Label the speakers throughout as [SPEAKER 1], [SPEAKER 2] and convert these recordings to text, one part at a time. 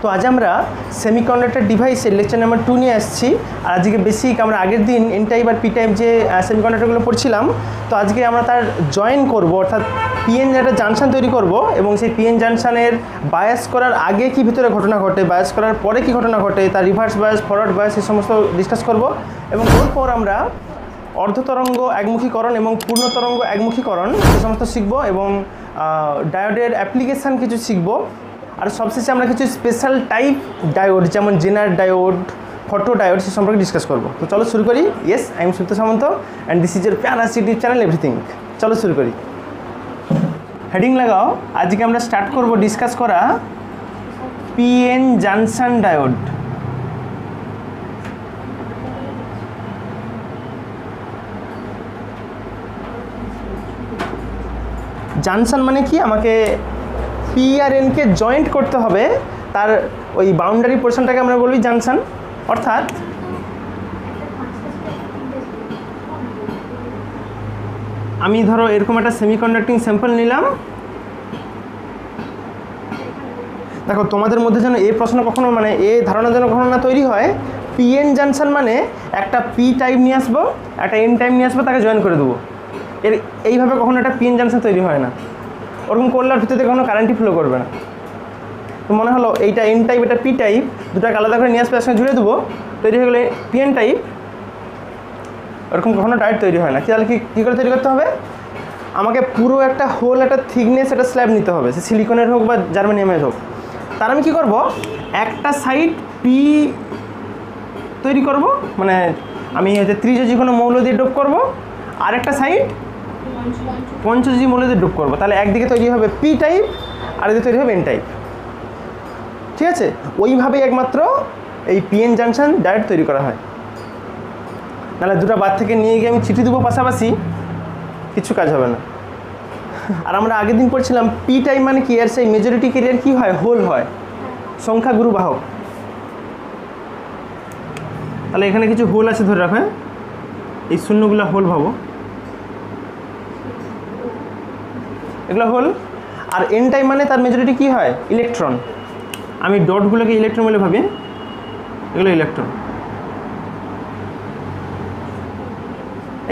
[SPEAKER 1] তো আজ আমরা সেমিকন্ডাক্টর ডিভাইসের লেকচার নাম্বার 2 নিয়ে আসছি। আর আজকে বেসিক আমরা আগের দিন এন টাইপ আর পি টাইপ যে সেমিকন্ডাক্টরগুলো পড়ছিলাম, তো আজকে আমরা তার জয়েন করব, অর্থাৎ পিএন একটা জাংশন তৈরি করব এবং সেই পিএন জাংশনের বায়াস করার আগে কি ভিতরে ঘটনা ঘটে, বায়াস করার পরে কি ঘটনা ঘটে, তার রিভার্স বায়াস, ফরওয়ার্ড বায়াস, এই সমস্ত ডিসকাস করব। এবং এরপর আমরা অর্ধতরঙ্গ একমুখীকরণ এবং পূর্ণ তরঙ্গ একমুখীকরণ এই সমস্ত শিখব এবং ডায়োডের অ্যাপ্লিকেশান কিছু শিখব। আর সবশেষে আমরা কিছু স্পেশাল টাইপ ডায়োড যেমন জেনার ডায়োড, ফটো ডায়োড সে সম্পর্কে ডিসকাস করব। তো চলো শুরু করি। Yes, I am Subrata Samanta and this is এর প্যারাস ইউটিউব চ্যানেল এভরিথিং। চলো শুরু করি। হেডিং লাগাও। আজকে আমরা স্টার্ট করব ডিসকাস করা পিএন জাংশন ডায়োড। জাংশন মানে কি, আমাকে পি আর এনকে জয়েন্ট করতে হবে, তার ওই বাউন্ডারি পোর্শনটাকে আমরা বলি জাংশন। অর্থাৎ আমি ধরো এরকম একটা সেমিকন্ডাক্টিং স্যাম্পল নিলাম। দেখো তোমাদের মধ্যে যেন এই প্রশ্ন কখনো মানে এই ধারণা যেন কখনো না তৈরি হয় পিএন জাংশন মানে একটা পি টাইপ নিয়ে আসবো, একটা এন টাইপ নিয়ে আসবো, তাকে জয়েন করে দেবো। এইভাবে কখনো একটা পিএন জাংশন তৈরি হয় না। ওরকম করলে আর ভিতরে কখনো কারেন্টই ফ্লো করবে না। তো মনে হলো এইটা এন টাইপ, এটা পি টাইপ, দুটাকে আলাদা করে নিয়ে আসবে, একসঙ্গে জুড়ে দেবো, তৈরি হয়ে গেলে পিএন টাইপ। ওরকম কখনো ডায়োড তৈরি হয় না। তাহলে কী করে তৈরি করতে হবে, আমাকে পুরো একটা হোল, একটা থিকনেস, একটা স্ল্যাব নিতে হবে, সে সিলিকনের হোক বা জার্মানিয়ামের হোক। তার আমি কী করবো, একটা সাইড পি তৈরি করব, মানে আমি হচ্ছে ত্রিযোজী কোনো মৌল দিয়ে ডোপ করবো, আর একটা সাইড পঞ্চযোজী মৌল দিয়ে ডোপ করবো। তাহলে একদিকে তৈরি হবে পি টাইপ, আর এদিকে তৈরি হবে এন টাইপ। ঠিক আছে, ওইভাবেই একমাত্র এই পিএন জাংশন ডায়োড তৈরি করা হয়। নাহলে দুটো বাদ থেকে নিয়ে গিয়ে আমি চিঠি দেবো পাশাপাশি, কিছু কাজ হবে না। আর আমরা আগের দিন পড়ছিলাম পি টাইপ মানে কি, আর সেই মেজরিটি ক্যারিয়ার কী হয়, হোল হয়, সংখ্যা গুরু বাহক। তাহলে এখানে কিছু হোল আছে ধরে রাখো, এই শূন্যগুলো হোল ভাবো, এগুলো হোল। আর এন টাইপ মানে তার মেজরিটি কী হয়, ইলেকট্রন। আমি ডটগুলোকে ইলেকট্রন বলে ভাবি, এগুলো ইলেকট্রন।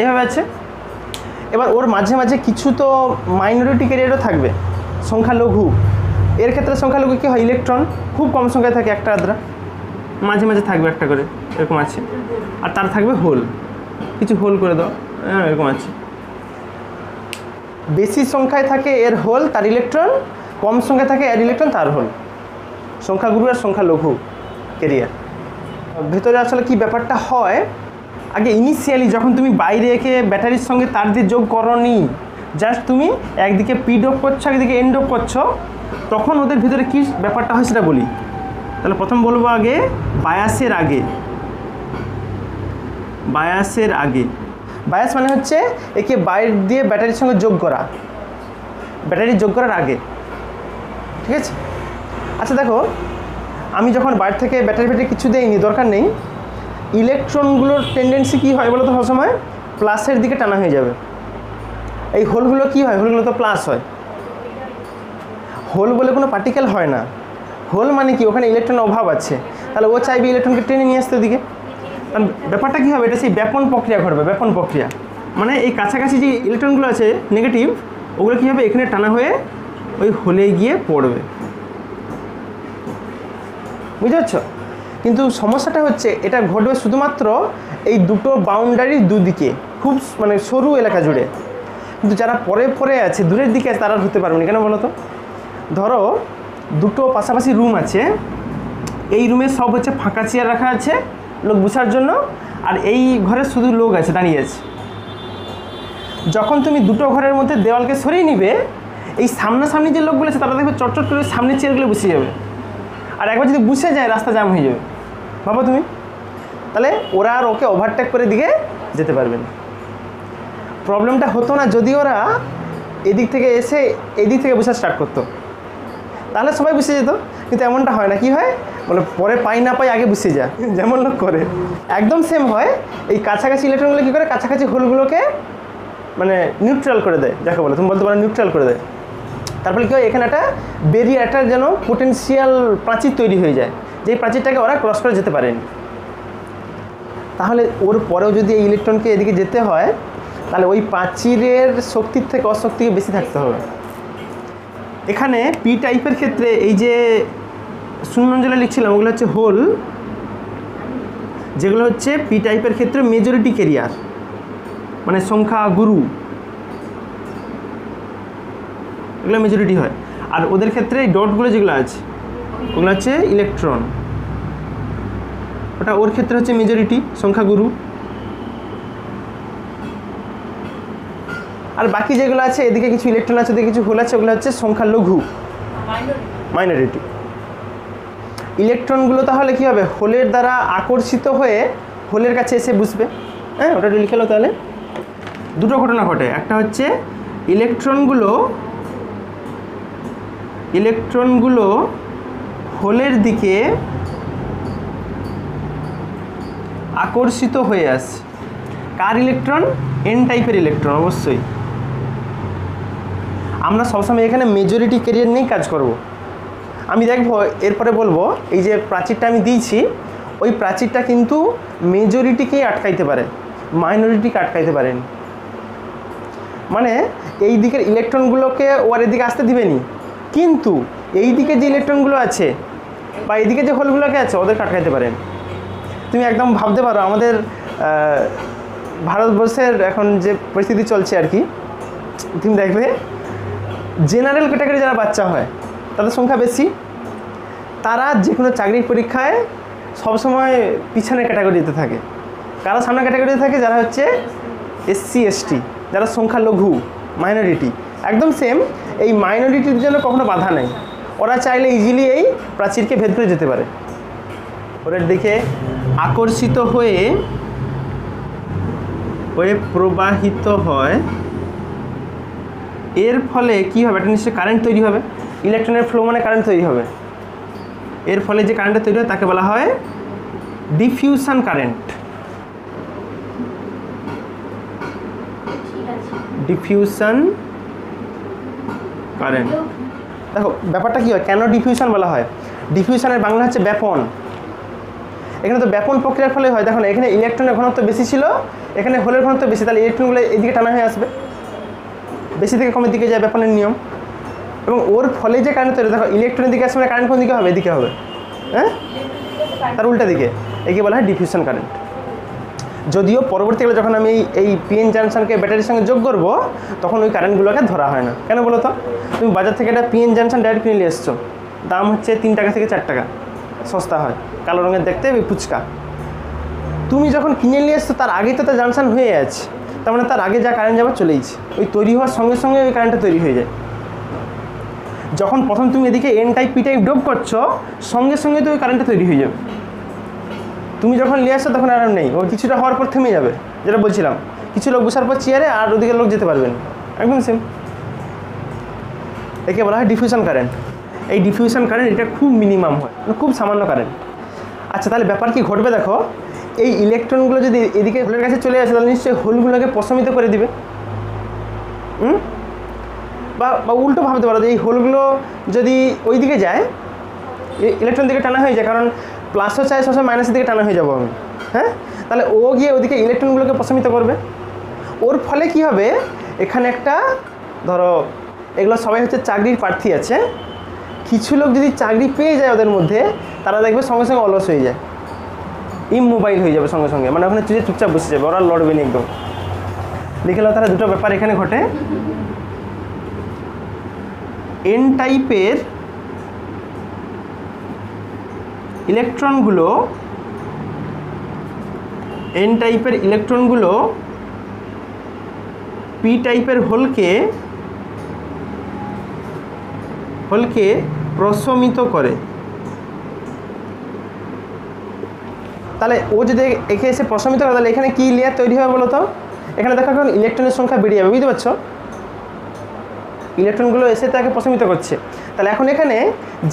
[SPEAKER 1] এইভাবে আছে। এবার ওর মাঝে মাঝে কিছু তো মাইনরিটি ক্যারিয়ারও থাকবে, সংখ্যালঘু। এর ক্ষেত্রে সংখ্যালঘু কী হয়, ইলেকট্রন খুব কম সংখ্যায় থাকে, একটা আদ্রা, মাঝে মাঝে থাকবে একটা করে, এরকম আছে। আর তার থাকবে হোল, কিছু হোল করে দাও, হ্যাঁ এরকম আছে। বেশি সংখ্যায় থাকে এর হোল, তার ইলেকট্রন, কম সংখ্যায় থাকে এর ইলেকট্রন, তার হোল। সংখ্যাগুরু আর সংখ্যালঘু ক্যারিয়ার। ভেতরে আসলে কি ব্যাপারটা হয়, আগে ইনিশিয়ালি যখন তুমি বাইরে রেখে ব্যাটারির সঙ্গে তার দিয়ে যোগ করনি, জাস্ট তুমি একদিকে পি ডোপ করছো, একদিকে এন ডোপ করছো, তখন ওদের ভিতরে কী ব্যাপারটা হয় সেটা বলি। তাহলে প্রথম বলবো আগে বায়াসের আগে। বায়াসের আগে, বায়াস মানে হচ্ছে একে বাইরে দিয়ে ব্যাটারির সঙ্গে যোগ করা, ব্যাটারি যোগ করার আগে। ঠিক আছে, আচ্ছা দেখো, আমি যখন বাইরে থেকে ব্যাটারি কিছু দেইনি, দরকার নেই, ইলেকট্রনগুলোর টেন্ডেন্সি কী হয় বলো তো, সবসময় প্লাসের দিকে টানা হয়ে যাবে। এই হোলগুলো কী হয়, হোলগুলো তো প্লাস হয়। হোল বলে কোনো পার্টিকেল হয় না, হোল মানে কি, ওখানে ইলেকট্রনের অভাব আছে, তাহলে ও চাইবে ইলেকট্রনকে টেনে নিয়ে আসতে ওদিকে। কারণ ব্যাপারটা কী হবে, এটা সেই ব্যাপন প্রক্রিয়া ঘটবে, ব্যাপন প্রক্রিয়া। মানে এই কাছাকাছি যে ইলেকট্রনগুলো আছে নেগেটিভ, ওগুলো কী হবে, এখানে টানা হয়ে ওই হোলে গিয়ে পড়বে। বুঝতে পারছো? কিন্তু সমস্যাটা হচ্ছে এটা ঘটবে শুধুমাত্র এই দুটো বাউন্ডারির দুদিকে, খুব মানে সরু এলাকা জুড়ে। কিন্তু যারা পরে পরে আছে, দূরের দিকে আছে, তারা হতে পারবে না। কেন বলো তো, ধরো দুটো পাশাপাশি রুম আছে, এই রুমে সব হচ্ছে ফাঁকা চেয়ার রাখা আছে লোক বসার জন্য, আর এই ঘরে শুধু লোক আছে, দাঁড়িয়ে আছে। যখন তুমি দুটো ঘরের মধ্যে দেওয়ালকে সরিয়ে নিবে, এই সামনাসামনি যে লোকগুলো আছে তারা দেখবে চটচট করে সামনের চেয়ারগুলো বসে যাবে। আর একবার যদি বসে যায়, রাস্তা জ্যাম হয়ে যাবে। ভাবো তুমি, তাহলে ওরা আর ওকে ওভারটেক করে দিকে যেতে পারবে না। প্রবলেমটা হতো না যদি ওরা এদিক থেকে এসে এদিক থেকে বসে স্টার্ট করতো, তাহলে সবাই বসে যেত। কিন্তু এমনটা হয় না। কি হয় বলে, পরে পাই না পাই আগে বসে যা, যেমন লোক করে। একদম সেম হয়। এই কাছাকাছি ইলেকট্রনগুলো কী করে, কাছাকাছি হোলগুলোকে মানে নিউট্রাল করে দেয়, যাকে বলে তুমি বলতে পারো নিউট্রাল করে দেয়। তার ফলে কী হয়, এখানে একটা বেরিয়ার, একটা যেন পোটেনশিয়াল প্রাচীর তৈরি হয়ে যায়, যেই প্রাচীরটাকে ওরা ক্রস করে যেতে পারেনি। তাহলে ওর পরেও যদি এই ইলেকট্রনকে এদিকে যেতে হয়, তাহলে ওই প্রাচীরের শক্তির থেকে অশক্তিকে বেশি থাকতে হবে। এখানে পি টাইপের ক্ষেত্রে এই যে শূন্যঞ্জলে লিখছিলাম ওগুলো হচ্ছে হোল, যেগুলো হচ্ছে পি টাইপের ক্ষেত্রে মেজরিটি ক্যারিয়ার, মানে সংখ্যা গুরু, এগুলো মেজরিটি হয়। আর ওদের ক্ষেত্রে এই ডটগুলো যেগুলো আছে ওগুলো হচ্ছে ইলেকট্রন, ওটা ওর ক্ষেত্রে হচ্ছে মেজরিটি, সংখ্যাগুরু। আর বাকি যেগুলো আছে, এদিকে কিছু ইলেকট্রন আছে, এদিকে কিছু হোল আছে, ওগুলো হচ্ছে সংখ্যালঘু, মাইনরিটি। ইলেকট্রনগুলো তাহলে কী হবে, হোলের দ্বারা আকর্ষিত হয়ে হোলের কাছে এসে বসবে। হ্যাঁ, ওটা লিখে লো। তাহলে দুটো ঘটনা ঘটে, একটা হচ্ছে ইলেকট্রনগুলো হোলের দিকে আকর্ষিত হয়ে আসে। কার ইলেকট্রন? এন টাইপের ইলেকট্রন। অবশ্যই আমরা সবসময় এখানে মেজরিটি ক্যারিয়ার নিয়েই কাজ করব। আমি দেখবো এরপরে বলবো, এই যে প্রাচীরটা আমি দিয়েছি, ওই প্রাচীরটা কিন্তু মেজরিটিকেই আটকাইতে পারে, মাইনরিটিকে আটকাইতে পারেনি। মানে এই দিকের ইলেকট্রনগুলোকে ওর এদিকে আসতে দিবেনি, কিন্তু এই দিকে যে ইলেকট্রনগুলো আছে বা এইদিকে যে হোলগুলোকে আছে ওদেরকে আটকাইতে পারেন। তুমি একদম ভাবতে পারো আমাদের ভারতবর্ষের এখন যে পরিস্থিতি চলছে আর কি, তুমি দেখবে জেনারেল ক্যাটাগরি যারা বাচ্চা হয় তাদের সংখ্যা বেশি, তারা যে কোনো চাকরির পরীক্ষায় সবসময় পিছনের ক্যাটাগরিতে থাকে। কারা সামনে ক্যাটাগরিতে থাকে? যারা হচ্ছে SC ST, যারা সংখ্যালঘু, মাইনরিটি। একদম সেম, এই মাইনরিটির জন্য কখনো বাধা নেই, ওরা চাইলে ইজিলি এই প্রাচীরকে ভেদ করে যেতে পারে। ওদের দিকে আকর্ষিত হয়ে প্রবাহিত হয়, এর ফলে কি হবে, একটা নিশ্চয়ই কারেন্ট তৈরি হবে। ইলেকট্রনের ফ্লো মানে কারেন্ট তৈরি হবে। এর ফলে যে কারেন্টটা তৈরি হয় তাকে বলা হয় ডিফিউশন কারেন্ট। Diffusion current. দেখো ব্যাপারটা কি হয়, কেন ডিফিউশন বলা হয়? ডিফিউশনের বাংলা হচ্ছে ব্যাপন। এখানে তো ব্যাপন প্রক্রিয়ার ফলে হয়। দেখো না, এখানে ইলেকট্রনের ঘনত্ব বেশি ছিল, এখানে হোলের ঘনত্ব বেশি, তাহলে ইলেকট্রনগুলো এদিকে টানা হয়ে আসবে, বেশি থেকে কমের দিকে যায় ব্যাপনের নিয়ম। এবং ওর ফলে যে কারেন্ট তৈরি, দেখো ইলেকট্রনের দিকে আসবে, কারেন্ট কোন দিকে হবে? এদিকে হবে, হ্যাঁ, তার উল্টা দিকে। একে বলা হয় ডিফিউশন কারেন্ট। যদিও পরবর্তীকালে যখন আমি এই পিএন জাংশনকে ব্যাটারির সঙ্গে যোগ করবো, তখন ওই কারেন্টগুলোকে ধরা হয় না। কেন বলো তো? তুমি বাজার থেকে একটা পিএন জাংশন ডাইরেক্ট কিনে নিয়ে এসছো, দাম হচ্ছে 3 টাকা থেকে 4 টাকা, সস্তা হয়, কালো রঙের দেখতে, ওই ফুচকা। তুমি যখন কিনে নিয়ে এসছো তার আগেই তো তার জাংশন হয়ে আছে, তার মানে তার আগে যা কারেন্ট যাবে চলেইছে, ওই তৈরি হওয়ার সঙ্গে সঙ্গে ওই কারেন্টটা তৈরি হয়ে যায়। যখন প্রথম তুমি এদিকে N type P type dope করছো, সঙ্গে সঙ্গে তো ওই কারেন্টটা তৈরি হয়ে যাবে। তুমি যখন নিয়ে আসছো তখন আর নেই, ও কিছুটা হওয়ার পর থেমে যাবে, যেটা বলছিলাম, কিছু লোক বসার পর চেয়ারে, আর ওদিকে লোক যেতে পারবেন, একদম সেম। একে বলা হয় ডিফিউশন কারেন্ট। এই ডিফিউশন কারেন্ট এটা খুব মিনিমাম হয়, খুব সামান্য কারেন্ট। আচ্ছা, তাহলে ব্যাপার কি ঘটবে দেখো, এই ইলেকট্রনগুলো যদি এদিকে হোলের কাছে চলে আসে, তাহলে নিশ্চয়ই হোলগুলোকে প্রশমিত করে দিবে। বা উল্টো ভাবতে পারো যে এই হোলগুলো যদি ওই দিকে যায়, ইলেকট্রন দিকে টানা হয়ে যায়, কারণ প্লাসও চাই সবসময় মাইনাসের দিকে টানা হয়ে যাবো আমি, হ্যাঁ, তাহলে ও গিয়ে ওদিকে ইলেকট্রনগুলোকে প্রশমিত করবে। ওর ফলে কি হবে, এখানে একটা ধরো এগুলো সবাই হচ্ছে চাকরির প্রার্থী আছে, কিছু লোক যদি চাকরি পেয়ে যায় ওদের মধ্যে, তারা দেখবে সঙ্গে সঙ্গে অলস হয়ে যায়, ইমোবাইল হয়ে যাবে সঙ্গে সঙ্গে, মানে ওখানে চুপচাপ বসে যাবে, ওরা লড়বে না একদম। লিখে নাও, তারা দুটো ব্যাপার এখানে ঘটে। এন টাইপের ইলেকট্রনগুলো পি টাইপের হোলকে প্রশমিত করে। তাহলে ও যদি একে এসে প্রশমিত করে, তাহলে এখানে কি লেয়ার তৈরি হবে বলো তো? এখানে দেখো এখন ইলেকট্রনের সংখ্যা বেড়ে যাবে, বুঝতে পারছো? ইলেকট্রনগুলো এসে তাকে প্রশমিত করছে, তাহলে এখন এখানে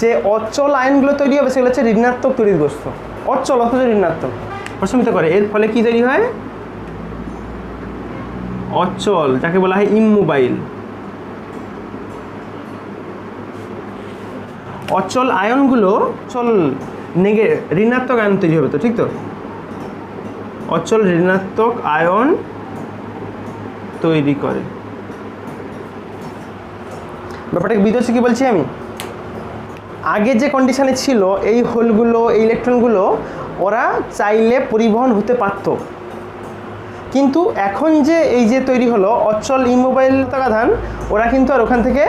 [SPEAKER 1] যে অচল আয়নগুলো তৈরি হবে সেগুলো হচ্ছে ঋণাত্মক তড়িৎ বস্তু, অচল অথচ ঋণাত্মক, প্রশমিত করে। এর ফলে কি তৈরি হয়? অচল, যাকে বলা হয় ইমোবাইল। অচল আয়নগুলো অচল ঋণাত্মক আয়ন তৈরি হবে, তো ঠিক তো? অচল ঋণাত্মক আয়ন তৈরি করে। ব্যাপারটা বুঝতে হচ্ছে কি বলছি আমি? আগে যে কন্ডিশনে ছিল এই হোলগুলো, এই ইলেকট্রনগুলো ওরা চাইলে পরিবহন হতে পারত, কিন্তু এখন যে এই যে তৈরি হলো অচল ইমোবাইল আধান, ওরা কিন্তু আর ওখান থেকে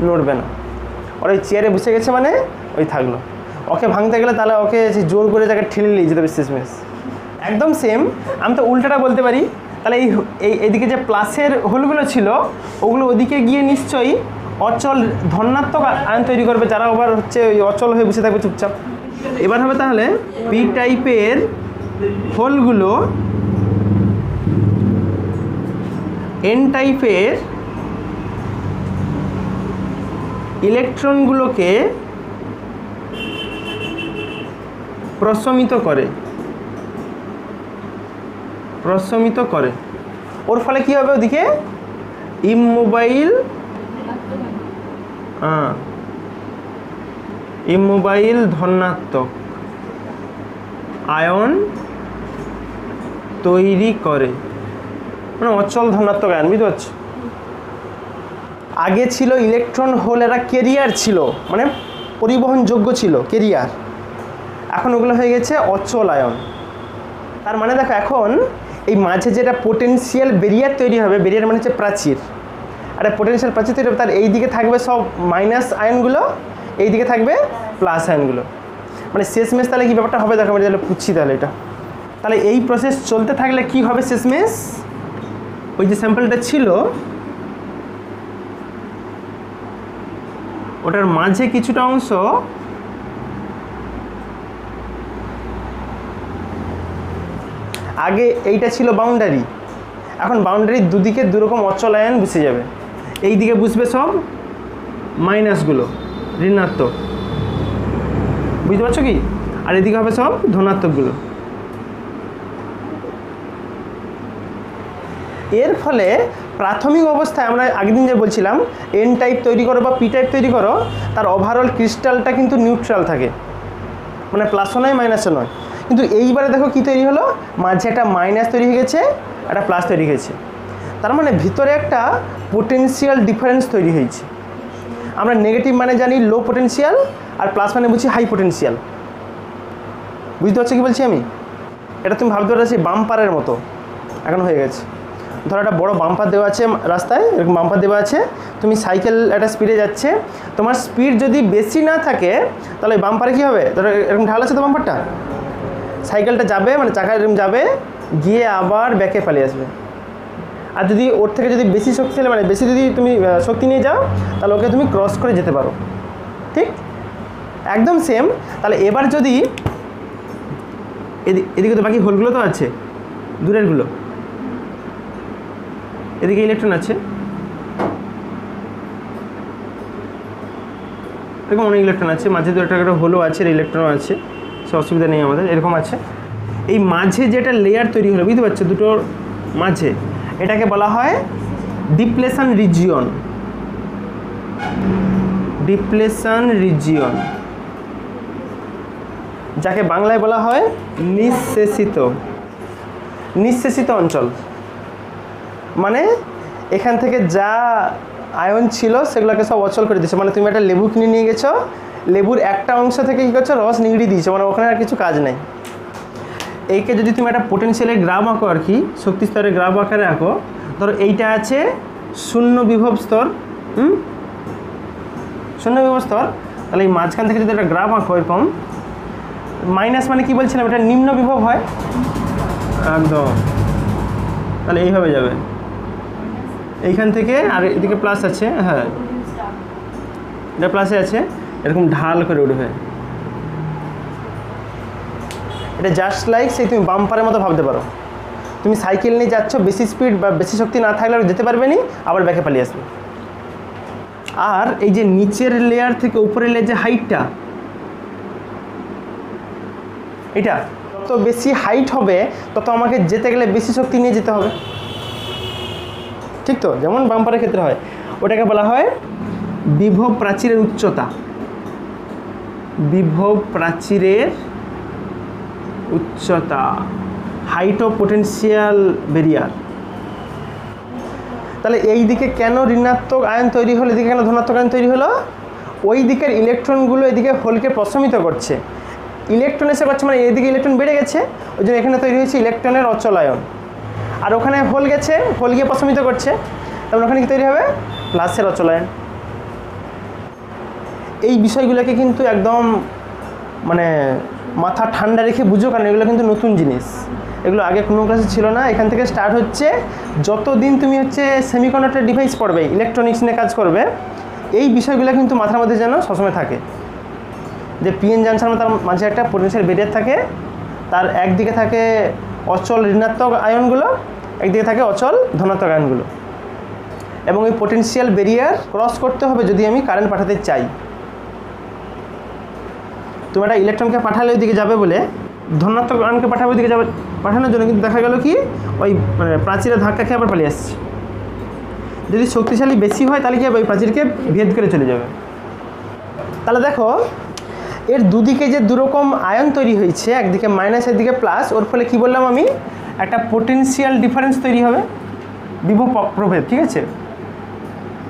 [SPEAKER 1] নড়বে না। ওরা ওই চেয়ারে বসে গেছে মানে ওই থাকলো। ওকে ভাঙতে গেলে তাহলে ওকে জোর করে যাকে ঠেলে নিয়ে যেতে হবে শেষমেশ। একদম সেম আমি তো উল্টাটা বলতে পারি, তাহলে এইদিকে যে প্লাসের হোলগুলো ছিল ওগুলো ওদিকে গিয়ে নিশ্চয়ই অচল ধনাত্মক আয়ন তৈরি করবে, যারা আবার হচ্ছে ওই অচল হয়ে বসে থাকবে চুপচাপ। এবার হবে তাহলে পি টাইপের হোলগুলো এন টাইপের ইলেকট্রনগুলোকে প্রশমিত করে। ওর ফলে কি হবে? ওদিকে ইমোবাইল ধনাত্মক আয়ন তৈরি করে, মানে অচল ধনাত্মক আয়ন। বুঝতে পারছো? আগে ছিল ইলেকট্রন হোল, এরা কেরিয়ার ছিল, মানে পরিবহনযোগ্য ছিল, কেরিয়ার। এখন ওগুলো হয়ে গেছে অচল আয়ন। তার মানে দেখো এখন এই মাঝে যেটা পোটেনশিয়াল ব্যারিয়ার তৈরি হবে, ব্যারিয়ার মানে হচ্ছে প্রাচীর, আর পোটেনশিয়াল প্রাচীর তৈরি হবে, তার এই দিকে থাকবে সব মাইনাস আয়নগুলো, এই দিকে থাকবে প্লাস আয়নগুলো। মানে শেষমেশ তাহলে কি ব্যাপারটা হবে দেখো, আমি তাহলে পুচ্ছি তাহলে এটা। তাহলে এই প্রসেস চলতে থাকলে কি হবে শেষমেশ? ওই যে স্যাম্পলটা ছিল ওটার মাঝে কিছুটা অংশ আগে এইটা ছিল বাউন্ডারি, এখন বাউন্ডারির দুদিকে দুরকম অচল আয়ন বসে যাবে। এই দিকে বসবে সব মাইনাসগুলো, ঋণাত্মক, বুঝতে পারছো কি? আর এদিকে হবে সব ধনাত্মকগুলো। এর ফলে প্রাথমিক অবস্থায় আমরা আগের দিন যে বলছিলাম এন টাইপ তৈরি করো বা পি টাইপ তৈরি করো, তার ওভারঅল ক্রিস্টালটা কিন্তু নিউট্রাল থাকে, মানে প্লাসও নয় মাইনাসও নয়। কিন্তু এইবারে দেখো কি তৈরি হলো, মাঝে একটা মাইনাস তৈরি হয়ে গেছে, একটা প্লাস তৈরি হয়েছে। তার মানে ভিতরে একটা পোটেনশিয়াল ডিফারেন্স তৈরি হয়েছে। আমরা নেগেটিভ মানে জানি লো পোটেনশিয়াল, আর প্লাস মানে বুঝি হাই পোটেনশিয়াল। বুঝতে পারছো কি বলছি আমি? এটা তুমি ভাবতে পারছো বাম্পারের মতো এখন হয়ে গেছে। ধরো একটা বড় বাম্পার দেওয়া আছে রাস্তায়, এরকম বাম্পার দেওয়া আছে, তুমি সাইকেল একটা স্পিডে যাচ্ছে, তোমার স্পিড যদি বেশি না থাকে তাহলে ওই বাম্পারে কী হবে? ধরো এরকম ঢাল আছে তো বাম্পারটা, সাইকেলটা যাবে মানে চাকা এরকম যাবে, গিয়ে আবার ব্যাকে পালিয়ে আসবে। আর যদি ওর থেকে যদি বেশি শক্তিশালী মানে বেশি যদি তুমি শক্তি নিয়ে যাও তাহলে ওকে তুমি ক্রস করে যেতে পারো, ঠিক? একদম সেম। তাহলে এবার যদি এদিকে তো বাকি হোলগুলো তো আছে, দূরেরগুলো, এদিকে ইলেকট্রন আছে, এরকম অনেক ইলেকট্রন আছে, মাঝে দু একটা হোলও আছে, ইলেকট্রনও আছে, সে অসুবিধা নেই আমাদের, এরকম আছে। এই মাঝে যেটা লেয়ার তৈরি হলো, বুঝতে পারছো, দুটোর মাঝে, এটাকে বলা হয় ডিপ্লেশন রিজিয়ন। ডিপ্লেশন রিজিয়ন, যাকে বাংলায় বলা হয় নিঃশেষিত অঞ্চল। মানে এখান থেকে যা আয়ন ছিল সেগুলোকে সব অচল করে দিয়েছে। মানে তুমি একটা লেবু কিনে নিয়ে গেছো, লেবুর একটা অংশ থেকে কী করছো, রস নিংড়িয়ে দিয়েছো, মানে ওখানে আর কিছু কাজ নেই। এইকে যদি তুমি একটা পোটেনশিয়ালের গ্রাফ আঁকো, আর কি শক্তি স্তরের গ্রাফ আকারে আঁকো, ধরো এইটা আছে শূন্য বিভব স্তর, শূন্য বিভব স্তর, তাহলে এই মাঝখান থেকে যদি একটা গ্রাফ আঁকো এরকম, মাইনাস মানে কি বলছিলাম, এটা নিম্ন বিভব হয় একদম, তাহলে এইভাবে যাবে এইখান থেকে, আর এদিকে প্লাস আছে, হ্যাঁ এটা প্লাসে আছে, এরকম ঢাল করে উঠবে। এটা জাস্ট লাইক সেই তুমি বাম্পারের মতো ভাবতে পারো, তুমি সাইকেল নিয়ে যাচ্ছ, বেশি স্পিড বা বেশি শক্তি না থাকলে আর যেতে পারবে না, আবার ব্যাকে পালিয়ে আসবে। আর এই যে নিচের লেয়ার থেকে উপরের লেয়ার যে হাইটটা, এটা যত বেশি হাইট হবে তত আমাকে যেতে গেলে বেশি শক্তি নিয়ে যেতে হবে, ঠিক তো? যেমন বাম্পারের ক্ষেত্রে হয়, ওটাকে বলা হয় বিভব প্রাচীরের উচ্চতা। বিভব প্রাচীরের উচ্চতা, হাইট অফ পোটেনশিয়াল ব্যারিয়ার। তাহলে এই দিকে কেন ঋণাত্মক আয়ন তৈরি হলো, এদিকে কেন ধনাত্মক আয়ন তৈরি হলো? ওই দিকের ইলেকট্রনগুলো এদিকে হোলকে প্রশমিত করছে, ইলেকট্রন এসে করছে, মানে এইদিকে ইলেকট্রন বেড়ে গেছে, ওই জন্য এখানে তৈরি হয়েছে ইলেকট্রনের অচল আয়ন। আর ওখানে হোল গেছে, হোল গিয়ে প্রশমিত করছে, তারপর ওখানে কি তৈরি হবে? প্লাসের অচল আয়ন। এই বিষয়গুলোকে কিন্তু একদম মানে মাথা ঠান্ডা রেখে বুঝো, কারণ এগুলো কিন্তু নতুন জিনিস, এগুলো আগে কোনো ক্লাসে ছিল না। এখান থেকে স্টার্ট হচ্ছে, যতদিন তুমি হচ্ছে সেমিকন্ডাক্টর ডিভাইস পড়বে, ইলেকট্রনিক্স নিয়ে কাজ করবে, এই বিষয়গুলো কিন্তু মাথার মধ্যে যেন সবসময় থাকে, যে পিএন জাংশন তার মাঝে একটা পোটেনশিয়াল ব্যারিয়ার থাকে, তার একদিকে থাকে অচল ঋণাত্মক আয়নগুলো, একদিকে থাকে অচল ধনাত্মক আয়নগুলো, এবং এই পোটেনশিয়াল ব্যারিয়ার ক্রস করতে হবে যদি আমি কারেন্ট পাঠাতে চাই। তুমি একটা ইলেকট্রনকে পাঠালে ওইদিকে যাবে বলে, ধনাত্মক আয়নকে পাঠাবে ওইদিকে যাবে, পাঠানোর জন্য কিন্তু দেখা গেল কি ওই মানে প্রাচীরে ধাক্কা খেয়ে আবার পালিয়ে আসছে। যদি শক্তিশালী বেশি হয় তাহলে কি হবে, ওই প্রাচীরকে ভেদ করে চলে যাবে। তাহলে দেখো এর দুদিকে যে দুরকম আয়ন তৈরি হয়েছে, একদিকে মাইনাস একদিকে প্লাস, ওর ফলে কি বললাম আমি, একটা পোটেনশিয়াল ডিফারেন্স তৈরি হবে, বিভব প্রভেদ। ঠিক আছে,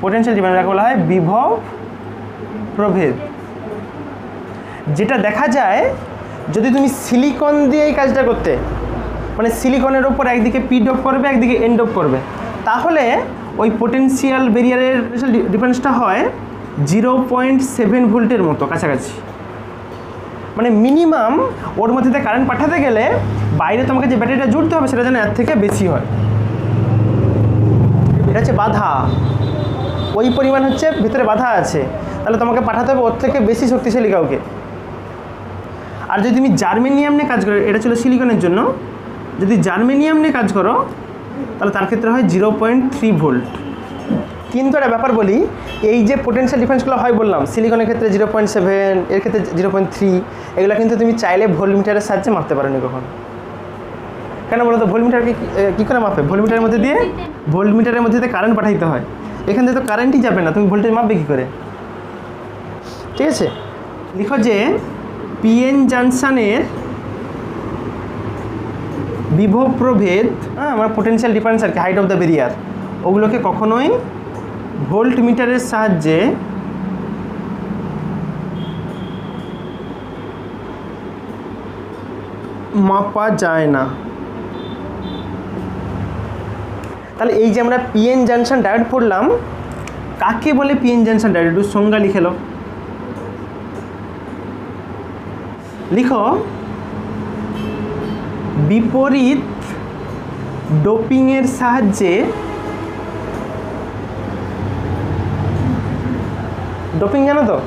[SPEAKER 1] পোটেনশিয়াল ডিফারেন্স যাকে বলা হয় বিভব প্রভেদ। যেটা দেখা যায় যদি তুমি সিলিকন দিয়ে এই কাজটা করতে, মানে সিলিকনের ওপর একদিকে পি ডোপ করবে একদিকে এন ডোপ করবে, তাহলে ওই পোটেনশিয়াল ব্যারিয়ারের ডিফারেন্সটা হয় 0.7 ভোল্টের মতো কাছাকাছি। মানে মিনিমাম ওর মধ্যে কারেন্ট পাঠাতে গেলে বাইরে তোমাকে যে ব্যাটারিটা জুড়তে হবে সেটা যেন এর থেকে বেশি হয়। এটা হচ্ছে বাধা, ওই পরিমাণ হচ্ছে ভিতরে বাধা আছে, তাহলে তোমাকে পাঠাতে হবে ওর থেকে বেশি শক্তিশালী কাউকে। আর যদি তুমি জার্মেনিয়াম নিয়ে কাজ করো, এটা ছিল সিলিকনের জন্য, যদি জার্মেনিয়াম নিয়ে কাজ করো তাহলে তার ক্ষেত্রে হয় 0.3 ভোল্ট। কিন্তু একটা ব্যাপার বলি, এই যে পোটেনশিয়াল ডিফারেন্সগুলো হয় বললাম, সিলিকনের ক্ষেত্রে 0.7, এর ক্ষেত্রে 0.3, এগুলো কিন্তু তুমি চাইলে ভোল্টমিটারের সাহায্যে মাপতে পারো নি কখন। কেন বলো তো, ভোল্টমিটারকে কী করে মাপে? ভোল্টমিটারের মধ্যে দিয়ে কারেন্ট পাঠাইতে হয়, এখান থেকে তো কারেন্টই যাবে না, তুমি ভোল্টেজ মাপবে কী করে? ঠিক আছে, লিখো যে পিএন জাংশনের বিভব প্রভেদ, আমার পোটেনশিয়াল ডিফারেন্স আর কি, হাইট অফ দ্য ব্যারিয়ার, ওগুলোকে কখনোই ভোল্টমিটারের সাহায্যে মাপা যায় না। তাহলে এই যে আমরা পিএন জাংশন ডায়োড পড়লাম, কাকে বলে পিএন জাংশন ডায়োড? একটু সংজ্ঞা লিখে লো। লিখো বিপরীত ডোপিংয়ের সাহায্যে, ডোপিং জানো তো?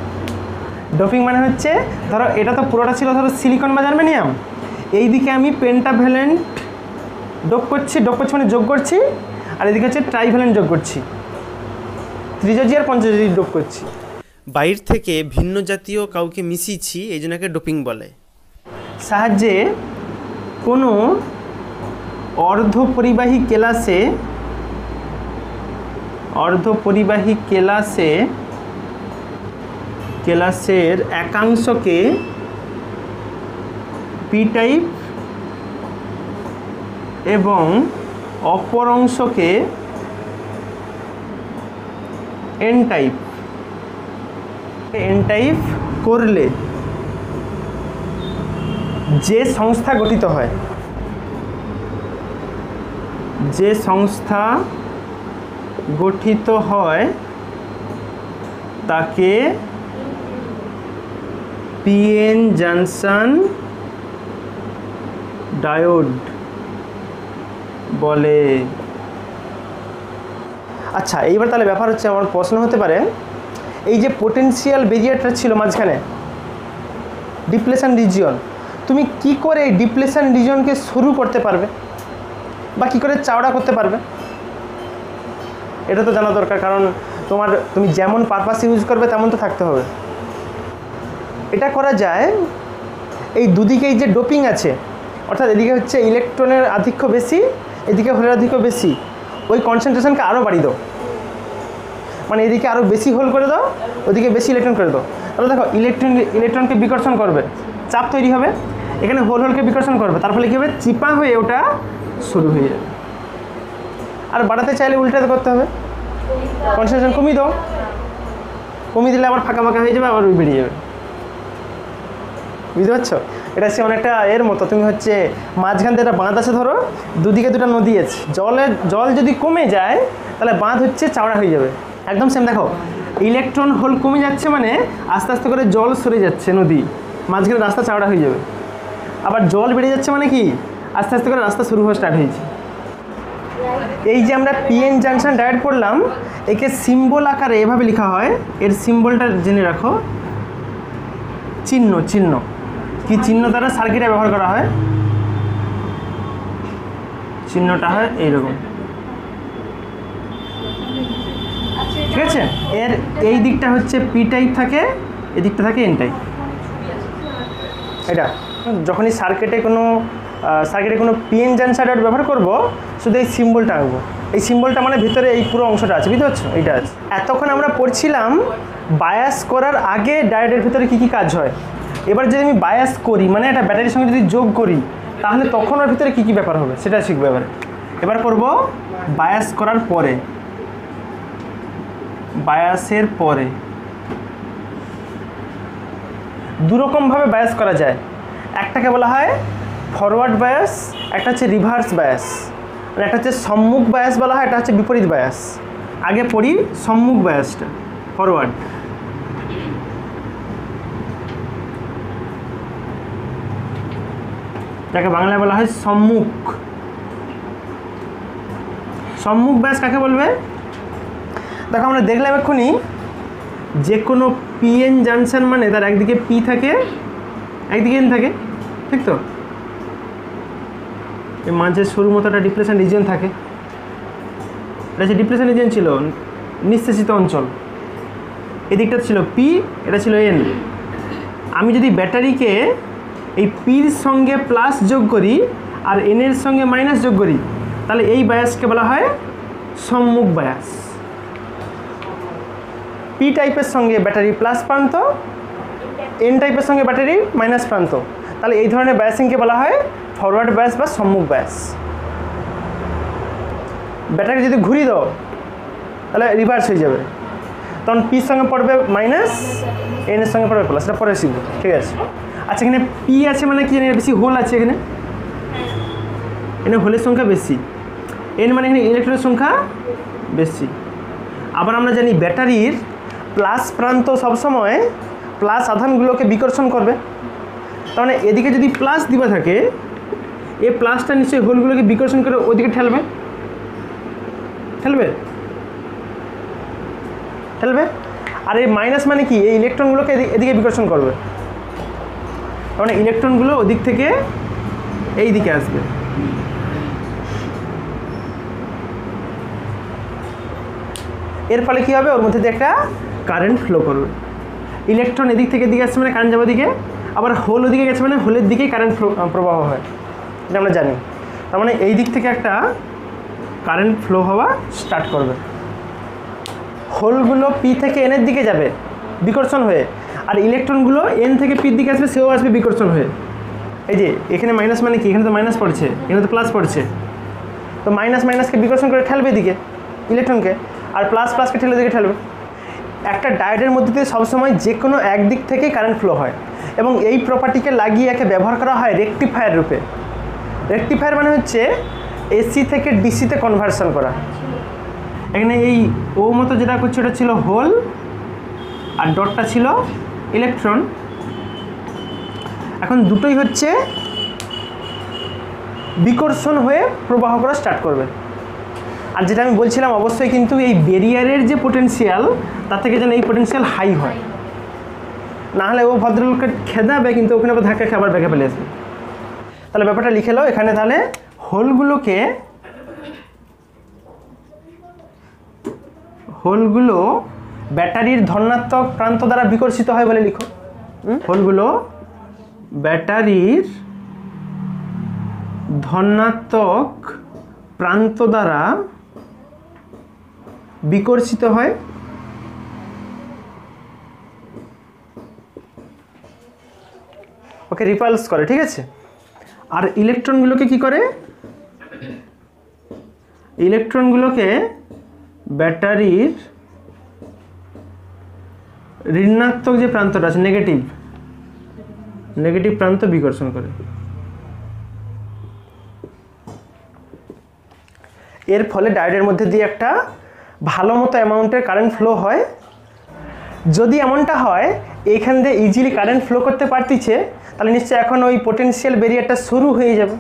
[SPEAKER 1] ডোপিং মানে হচ্ছে, ধরো এটা তো পুরোটা ছিল ধরো সিলিকন বা জার্মেনিয়াম, এইদিকে আমি পেন্টাভ্যালেন্ট ডোপ করছি মানে যোগ করছি, আর এদিকে হচ্ছে ট্রাইভ্যালেন্ট যোগ করছি, ত্রিযোজি আর পঞ্চযোজি ডোপ করছি।
[SPEAKER 2] বাইর থেকে ভিন্ন জাতীয় কাউকে মিশিয়েছি, এই জন্য একে ডোপিং বলে।
[SPEAKER 1] সাহায্যে কোনো অর্ধপরিবাহী কেলাসের একাংশকে পি টাইপ এবং অপর অংশকে এন টাইপ করলে যে সংস্থা গঠিত হয়, তাকে পিএন জাংশন ডায়োড বলে। আচ্ছা, এইবার তাহলে ব্যাপার হচ্ছে, আমার প্রশ্ন হতে পারে, এই যে পোটেনশিয়াল ব্যারিয়ারটা ছিল মাঝখানে ডিপ্লেশন রিজিয়ন, তুমি কি করে এই ডিপ্লেশন রিজিয়নকে শুরু করতে পারবে বা কি করে চওড়া করতে পারবে? এটা তো জানা দরকার, কারণ তুমি যেমন পারপাস ইউজ করবে তেমন তো থাকতে হবে। এটা করা যায়, এই দুদিকেই যে ডোপিং আছে, অর্থাৎ এদিকে হচ্ছে ইলেকট্রনের আধিক্য বেশি, এদিকে হোলের আধিক্য বেশি, ওই কনসেন্ট্রেশনকে আরও বাড়িয়ে দাও, মানে এদিকে আরও বেশি হোল করে দাও, ওদিকে বেশি ইলেকট্রন করে দাও, তাহলে দেখো ইলেকট্রনকে বিকর্ষণ করবে, চাপ তৈরি হবে, এখানে হোলকে বিকর্ষণ করবে, তার ফলে কী হবে, চিপা হয়ে ওটা শুরু হয়ে যাবে। আর বাড়াতে চাইলে উল্টাতে করতে হবে, কনসেন্ট্রেশন কমিয়ে দাও, কমিয়ে দিলে আবার ফাঁকা ফাঁকা হয়ে যাবে, আবার বেরিয়ে যাবে। বুঝতে পারছো? এটা হচ্ছে অনেকটা এর মতো, তুমি হচ্ছে মাঝখান থেকে একটা বাঁধ আছে, ধরো দুদিকে দুটো নদী আছে, জল যদি কমে যায় তাহলে বাঁধ হচ্ছে চাওড়া হয়ে যাবে। একদম সেম দেখো, ইলেকট্রন হোল কমে যাচ্ছে মানে আস্তে আস্তে করে জল সরে যাচ্ছে, নদী মাঝখানে রাস্তা চাওড়া হয়ে যাবে। আবার জল বেড়ে যাচ্ছে মানে কি, আস্তে আস্তে করে রাস্তা শুরু হওয়া স্টার্ট হয়েছে। এই যে আমরা পিএন জাংশন ডায়োড পড়লাম, একে সিম্বল আকারে এভাবে লেখা হয়, এর সিম্বলটা জেনে রাখো, চিহ্ন কি চিহ্ন দ্বারা সার্কিটে ব্যবহার করা হয়, চিহ্নটা হয় এইরকম, ঠিক আছে? এর এই দিকটা হচ্ছে পি টাইপ থাকে, এই দিকটা থাকে এন টাইপ। এটা যখনই সার্কিটে কোনো পিএন জাংশন ডায়োড ব্যবহার করব, শুধু এই সিম্বলটা আঁকবো। এই সিম্বলটা মানে ভিতরে এই পুরো অংশটা আছে, বুঝতে পারছো? এইটা আছে। এতক্ষণ আমরা পড়ছিলাম বায়াস করার আগে ডায়োডের ভিতরে কী কী কাজ হয়। এবার যদি আমি বায়াস করি, মানে একটা ব্যাটারির সঙ্গে যদি যোগ করি, তাহলে তখন ওর ভিতরে কী কী ব্যাপার হবে সেটা শিখবো। এবার করব বায়াস করার পরে, বায়াসের পরে দুরকমভাবে বায়াস করা যায়। একটাকে বলা হয় ফরওয়ার্ড বায়াস, একটা হচ্ছে রিভার্স বায়াস, মানে একটা হচ্ছে সম্মুখ বায়াস বলা হয়, একটা হচ্ছে বিপরীত বায়াস। আগে পড়ি সম্মুখ বায়াসটা, ফরওয়ার্ড। যাকে বাংলায় বলা হয় সম্মুখ। সম্মুখ বায়াস কাকে বলবে? দেখো আমরা দেখলাম এক্ষুনি, যে কোনো পিএন জাংশন মানে তার একদিকে পি থাকে, একদিকে এন থাকে, ঠিক তো? এই মাঝে সরু মতো একটা ডিপ্রেশন রিজিয়ন থাকে, এটা হচ্ছে ডিপ্রেশন রিজিয়ন ছিল, নিঃশেষিত অঞ্চল। এদিকটা ছিল পি, এটা ছিল এন। আমি যদি ব্যাটারিকে এই পির সঙ্গে প্লাস যোগ করি আর এনের সঙ্গে মাইনাস যোগ করি, তাহলে এই বায়াসকে বলা হয় সম্মুখ বায়াস। পি টাইপের সঙ্গে ব্যাটারি প্লাস প্রান্ত, এন টাইপের সঙ্গে ব্যাটারি মাইনাস প্রান্ত, তাহলে এই ধরনের বায়াসিংকে বলা হয় ফরওয়ার্ড বায়াস বা সম্মুখ বায়াস। ব্যাটারি যদি ঘুরিয়ে দাও তাহলে রিভার্স হয়ে যাবে, তখন পির সঙ্গে পড়বে মাইনাস, এনের সঙ্গে পড়বে প্লাস। এটা পরে শিখবো, ঠিক আছে? আচ্ছা, এখানে পি আছে মানে কি জানি, বেশি হোল আছে এখানে, হোলের সংখ্যা বেশি। এন মানে এখানে ইলেকট্রনের সংখ্যা বেশি। আবার আমরা জানি ব্যাটারির প্লাস প্রান্ত সবসময় প্লাস আধানগুলোকে বিকর্ষণ করবে, তার মানে এদিকে যদি প্লাস দিবা থাকে, এ প্লাসটা নিশ্চয়ই হোলগুলোকে বিকর্ষণ করে ওদিকে ঠেলবে, আর এই মাইনাস মানে কি, এই ইলেকট্রনগুলোকে এদিকে বিকর্ষণ করবে, তার মানে ইলেকট্রনগুলো ওদিক থেকে এই দিকে আসবে। এর ফলে কী হবে, ওর মধ্যে দিয়ে একটা কারেন্ট ফ্লো করবে। ইলেকট্রন এদিক থেকে এদিকে আসছে মানে কারেন্ট যাবে দিকে, আবার হোল ওদিকে গেছে মানে হোলের দিকেই কারেন্ট প্রবাহ হয়, এটা আমরা জানি। তার মানে এই দিক থেকে একটা কারেন্ট ফ্লো হওয়া স্টার্ট করবে, হোলগুলো পি থেকে এনের দিকে যাবে বিকর্ষণ হয়ে, আর ইলেকট্রনগুলো এন থেকে পির দিকে আসবে, সেও আসবে বিকর্ষণ হয়ে। এই যে এখানে মাইনাস মানে কি, এখানে তো মাইনাস পড়ছে, এখানে তো প্লাস পড়ছে, তো মাইনাস মাইনাসকে বিকর্ষণ করে ঠেলবে দিকে ইলেকট্রনকে, আর প্লাস প্লাসকে ঠেলে দিকে ঠেলবে। একটা ডায়োডের মধ্যে দিয়ে সবসময় যে কোনো একদিক থেকেই কারেন্ট ফ্লো হয়, এবং এই প্রপার্টিকে লাগিয়ে একে ব্যবহার করা হয় রেকটিফায়ার রূপে। রেকটিফায়ার মানে হচ্ছে এসি থেকে ডিসিতে কনভার্সন করা। এখানে এই ও মতো যেটা করছে ওটা ছিল হোল, আর ডটটা ছিল ইলেকট্রন। এখন দুটোই হচ্ছে বিকর্ষণ হয়ে প্রবাহ করা স্টার্ট করবে। আর যেটা আমি বলছিলাম, অবশ্যই কিন্তু এই ব্যারিয়ারের যে পোটেনশিয়াল, তার থেকে যেন এই পোটেনশিয়াল হাই হয়, নাহলে ও ভদ্রলোককে খেদাবে, কিন্তু ওখানে আবার ধাক্কা খেয়ে আবার ব্যাকে ফেলে আসবে। তাহলে ব্যাপারটা লিখে নাও এখানে, তাহলে হোলগুলো ব্যাটারির ধনাত্মক প্রান্ত দ্বারা বিকর্ষিত হয় বলে লিখো। হোলগুলো ব্যাটারির ধনাত্মক প্রান্ত দ্বারা বিকর্ষিত হয়, ওকে রিপালস করে, ঠিক আছে। আর ইলেকট্রনগুলোকে কি করে, ইলেকট্রনগুলোকে ব্যাটারির ঋণাত্মক যে প্রান্তটা আছে নেগেটিভ প্রান্ত বিকর্ষণ করে। এর ফলে ডায়োডের মধ্যে দিয়ে একটা ভালো মতো অ্যামাউন্টের কারেন্ট ফ্লো হয়। যদি এমনটা হয় এইখান দিয়ে ইজিলি কারেন্ট ফ্লো করতে পারতিছে, তাহলে নিশ্চয়ই এখন ওই পোটেনশিয়াল ব্যারিয়ারটা শুরু হয়ে যাবে।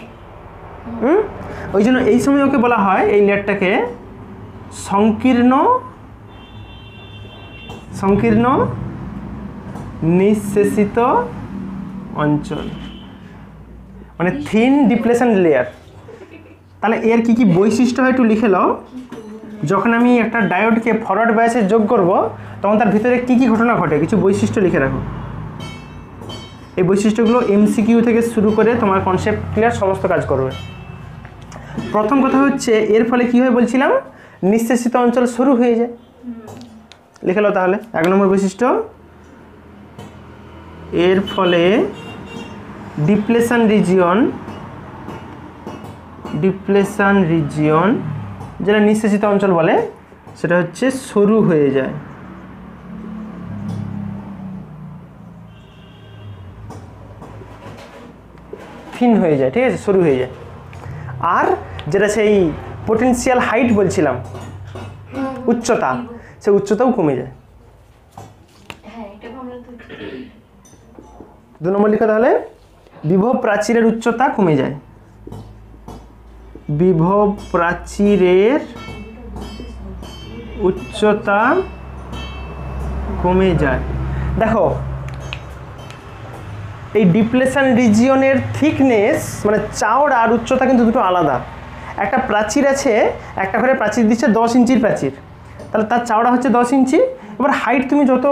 [SPEAKER 1] ওই জন্য এই সময় ওকে বলা হয়, এই লেয়ারটাকে সংকীর্ণ নিঃশেষিত অঞ্চল, মানে থিন ডিপ্লেশন লেয়ার। তাহলে এর কি কি বৈশিষ্ট্য হয় একটু লিখে নাও। যখন আমি একটা ডায়োডকে ফরওয়ার্ড বায়াসে যোগ করব, তখন তার ভিতরে কি কি ঘটনা ঘটে কিছু বৈশিষ্ট্য লিখে রাখো। এই বৈশিষ্ট্যগুলো এমসিকিউ থেকে শুরু করে তোমার কনসেপ্ট ক্লিয়ার সমস্ত কাজ করবে। প্রথম কথা হচ্ছে এর ফলে কি হয় বলছিলাম, নিঃশেষিত অঞ্চল শুরু হয়ে যায়। লিখে নাও তাহলে 1 নম্বর বৈশিষ্ট্য, এর ফলে ডিপ্লেশন রিজিয়ন যেটা নিঃশেষিত অঞ্চল বলে, সেটা হচ্ছে শুরু হয়ে যায়। থিন হয়ে যায়, ঠিক আছে, শুরু হয়ে যায়। আর যেটা সেই পোটেনশিয়াল হাইট বলছিলাম, উচ্চতা, সেই উচ্চতাও কমে যায়। 2 নম্বর লিখো তাহলে, বিভব প্রাচীরের উচ্চতা কমে যায়। বিভব প্রাচীরের উচ্চতা কমে যায়। দেখো এই ডিপ্লেশন রিজিয়নের থিকনেস মানে চওড়া আর উচ্চতা কিন্তু দুটো আলাদা। একটা প্রাচীর আছে, একটা ঘরে প্রাচীর দিচ্ছে 10 ইঞ্চির প্রাচীর, তাহলে তার চওড়া হচ্ছে 10 ইঞ্চি। এবার হাইট তুমি যত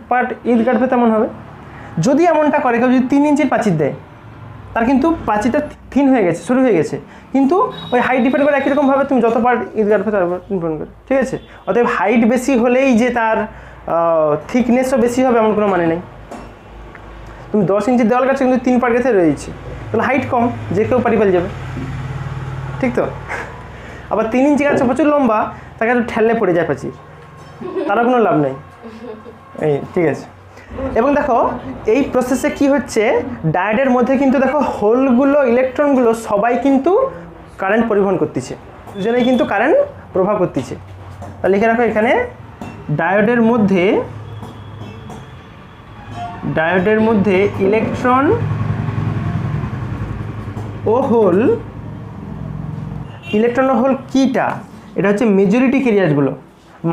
[SPEAKER 1] পার্ট ইট কাটবে তেমন হবে। যদি এমনটা করে কেউ যদি 3 ইঞ্চির প্রাচীর দেয়, তার কিন্তু প্রাচীরটা থিন হয়ে গেছে, শুরু হয়ে গেছে, কিন্তু ওই হাইট ডিপেন্ড করে একই রকমভাবে তুমি যত পার্ট ইট কাটবে তার উপর ডিপেন্ড করে, ঠিক আছে। অতএব হাইট বেশি হলেই যে তার থিকনেসও বেশি হবে এমন কোনো মানে নেই। তুমি 10 ইঞ্চির দেওয়াল কাছে কিন্তু 3 পার্ট গেছে রয়েছে, তাহলে হাইট কম, যে কেউ পারি পেয়ে যাবে, ঠিক তো। আবার 3 ইঞ্চি গাছ প্রচুর লম্বা, তাকে একটু ঠেললে পড়ে যায় প্রাচীর, তারও কোনো লাভ নেই। এই ঠিক আছে। এবং দেখো এই প্রসেসে কি হচ্ছে, ডায়োডের মধ্যে কিন্তু দেখো হোলগুলো, ইলেকট্রনগুলো সবাই কিন্তু কারেন্ট পরিবহন করতেছে, দুজনেই কিন্তু কারেন্ট প্রবাহ করতেছে। তা লিখে রাখো এখানে, ডায়োডের মধ্যে ইলেকট্রন ও হোল কিটা, এটা হচ্ছে মেজরিটি ক্যারিয়ারগুলো।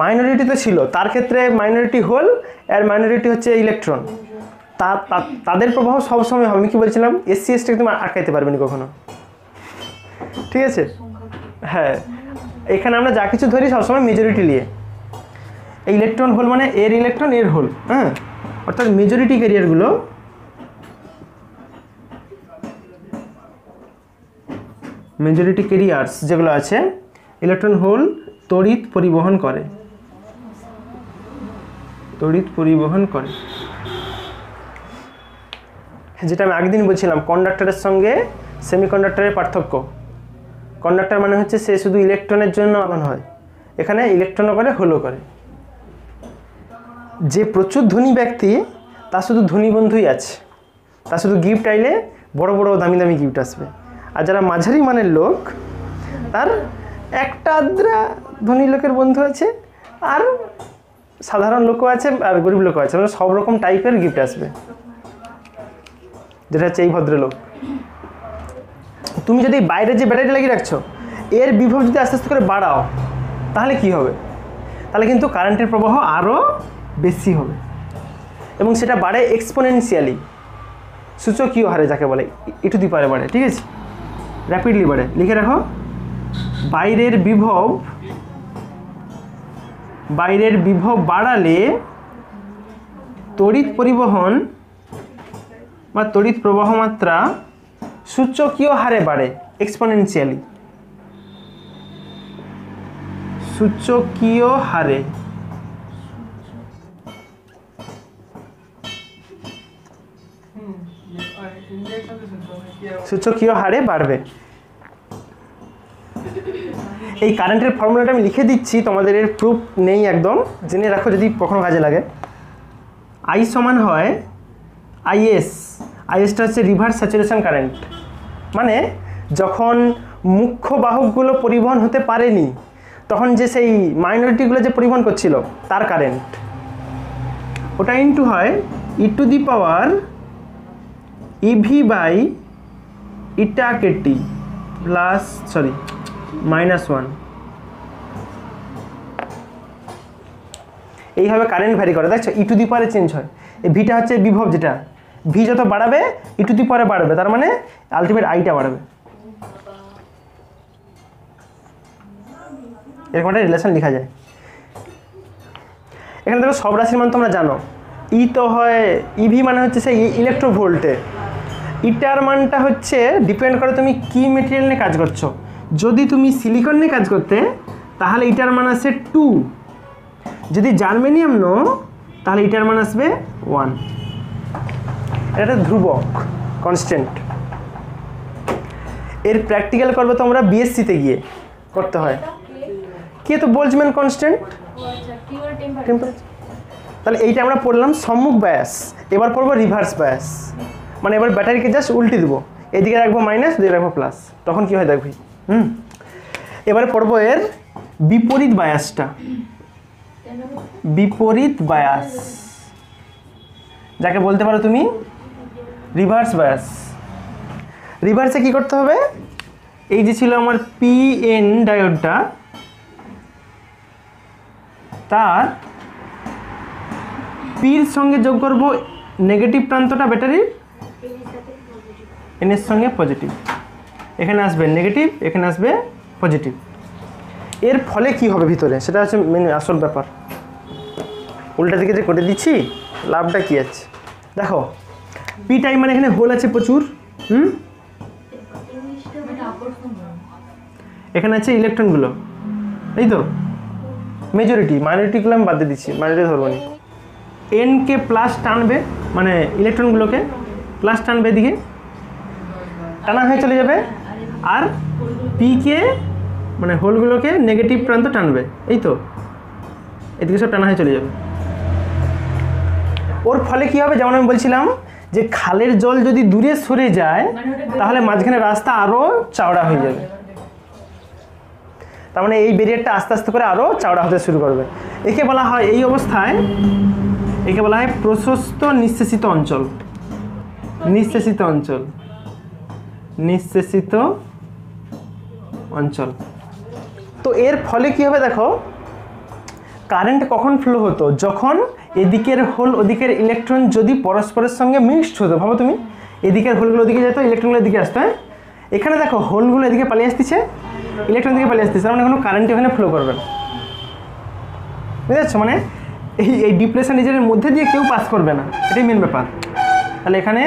[SPEAKER 1] মাইনরিটি তো ছিল, তার ক্ষেত্রে মাইনরিটি হোল আর মাইনরিটি হচ্ছে ইলেকট্রন। তাদের প্রভাব সবসময় হবে। আমি কি বলছিলাম, এসসি এসটিকে তুমি আটকাইতে পারবে না কখনো, ঠিক আছে। হ্যাঁ, এখানে আমরা যা কিছু ধরি সবসময় মেজরিটি নিয়ে। এই ইলেকট্রন হোল মানে এর ইলেকট্রন এর হোল, হ্যাঁ, অর্থাৎ মেজরিটি ক্যারিয়ারগুলো মেজরিটি ক্যারিয়ার্স যেগুলো আছে, ইলেকট্রন হোল তড়িৎ পরিবহন করে। যেটা আমি আগের দিন বলছিলাম, কন্ডাক্টরের সঙ্গে সেমিকন্ডাক্টরের পার্থক্য। কন্ডাক্টর মানে হচ্ছে সে শুধু ইলেকট্রনের জন্য আনন হয়, এখানে ইলেকট্রনও করে হোলও করে। যে প্রচুর ধনী ব্যক্তি, তার শুধু ধনী বন্ধুই আছে, তার শুধু গিফট আইলে বড় বড় দামি দামি গিফট আসবে। আর যারা মাঝারি মানের লোক, তার একটা আদ্রা ধনী লোকের বন্ধু আছে, আর সাধারণ লোকও আছে, আর গরিব লোকও আছে, মানে সব রকম টাইপের গিফট আসবে। যেটা হচ্ছে এই ভদ্রলোক। তুমি যদি বাইরে যে ব্যাটারি লাগিয়ে রাখছো, এর বিভব যদি আস্তে আস্তে করে বাড়াও, তাহলে কি হবে, তাহলে কিন্তু কারেন্টের প্রবাহ আরও বেশি হবে, এবং সেটা বাড়ে এক্সপোনেনশিয়ালি, সূচকীয় হারে যাকে বলে, একটু পারে বাড়ে, ঠিক আছে, র্যাপিডলি বাড়ে। লিখে রাখো, বাইরের বিভব বাড়ালে তড়িৎ পরিবহন বা তড়িৎ প্রবাহ মাত্রা সূচকীয় হারে বাড়ে, এক্সপোনেনশিয়ালি, সূচকীয় হারে। সূচকীয় হারে বাড়বে। এই কারেন্টের ফর্মুলাটা আমি লিখে দিচ্ছি, তোমাদের এর প্রুফ নেই, একদম জেনে রাখো যদি কখনো কাজে লাগে। আই সমান হয় আইএস, আইএসটা হচ্ছে রিভার্স স্যাচুরেশন কারেন্ট, মানে যখন মুখ্য বাহকগুলো পরিবহন হতে পারেনি তখন যে সেই মাইনরিটিগুলো যে পরিবহন করছিল তার কারেন্ট, ওটা ইনটু হয় E to the power E V by eta KT plus -1। এইভাবে কারেন্ট ভ্যারি করে, দেখছো ই টু দি পাওয়ারে চেঞ্জ হয়। এই ভিটা হচ্ছে বিভব, যেটা ভি যত বাড়াবে ই টু দি পাওয়ারে বাড়বে, তার মানে আলটিমেট আইটা বাড়বে। এরকম একটা রিলেশন লেখা যায়। এখানে দেখো সব রাশির মান তোমরা জানো। ই তো হয় ইভি মানে হচ্ছে সেই ইলেকট্রোভোল্টে, ইটার মানটা হচ্ছে ডিপেন্ড করে তুমি কি মেটেরিয়াল নিয়ে কাজ করছো। যদি তুমি সিলিকন নিয়ে কাজ করতে তাহলে ইটার মান আসে 2, যদি জার্মেনিয়াম নো তাহলে ইটার মান আসবে 1। এটা ধ্রুবক কনস্ট্যান্ট। এর প্র্যাকটিক্যাল করবে তোমরা বিএসসিতে গিয়ে করতে হয়। কে তো বোল্টজম্যান কনস্ট্যান্ট টেম্পারেচার। তাহলে এইটা আমরা পড়লাম সম্মুখ বায়াস, এবার পড়বো রিভার্স বায়াস, মানে এবার ব্যাটারিকে জাস্ট উল্টে দেবো, এদিকে রাখবো মাইনাস, এদিকে রাখবো প্লাস, তখন কি হয় দেখবি। এবারে পড়বো এর বিপরীত বায়াসটা। বিপরীত বায়াস যাকে বলতে পারো তুমি রিভার্স বায়াস। রিভার্সে কি করতে হবে, এই যে ছিল আমার পিএন ডায়োডটা, তার পির সঙ্গে যোগ করব নেগেটিভ প্রান্তটা ব্যাটারির, এনের সঙ্গে পজিটিভ, এখানে আসবে নেগেটিভ, এখানে আসবে পজিটিভ। এর ফলে কি হবে ভিতরে সেটা হচ্ছে মেন আসল ব্যাপার। উল্টা দিকে যে করে দিচ্ছি লাভটা কি আছে দেখো। পি টাইম মানে এখানে হোল আছে প্রচুর, এখানে আছে ইলেকট্রনগুলো, এই তো মেজরিটি, মাইনরিটিগুলো আমি বাদ দিয়ে দিচ্ছি, মাইনরিটি ধরবো নি। এনকে প্লাস টানবে, মানে ইলেকট্রনগুলোকে প্লাস টানবে, এদিকে টানা হয়ে চলে যাবে, আর পিকে মানে হোলগুলোকে নেগেটিভ প্রান্ত টানবে, এই তো এদিকে সব টানা হয়ে চলে যাবে। ওর ফলে কি হবে, যেমন আমি বলছিলাম যে খালের জল যদি দূরে সরে যায় তাহলে মাঝখানে রাস্তা আরও চওড়া হয়ে যাবে, তার মানে এই ব্যারিয়ারটা আস্তে আস্তে করে আরও চওড়া হতে শুরু করবে। একে বলা হয়, এই অবস্থায় একে বলা হয় প্রশস্ত নিঃশেষিত অঞ্চল। নিঃশেষিত অঞ্চল, নিঃশেষিত অঞ্চল। তো এর ফলে কি হবে দেখো, কারেন্ট কখন ফ্লো হতো, যখন এদিকের হোল ওদিকের ইলেকট্রন যদি পরস্পরের সঙ্গে মিক্সড হতো। ভাবো তুমি, এদিকের হোলগুলো ওদিকে যেত, ইলেকট্রনগুলো এদিকে আসতো। এখানে দেখো হোলগুলো এদিকে পালিয়ে আসতেছে, ইলেকট্রন দিকে পালিয়ে আসতেছে, মানে কোনো কারেন্ট এখানে ফ্লো করবে না, বুঝতে পারছো? মানে এই ডিপ্লেশন রিজনের মধ্যে দিয়ে কেউ পাস করবে না, এটাই মেন ব্যাপার। তাহলে এখানে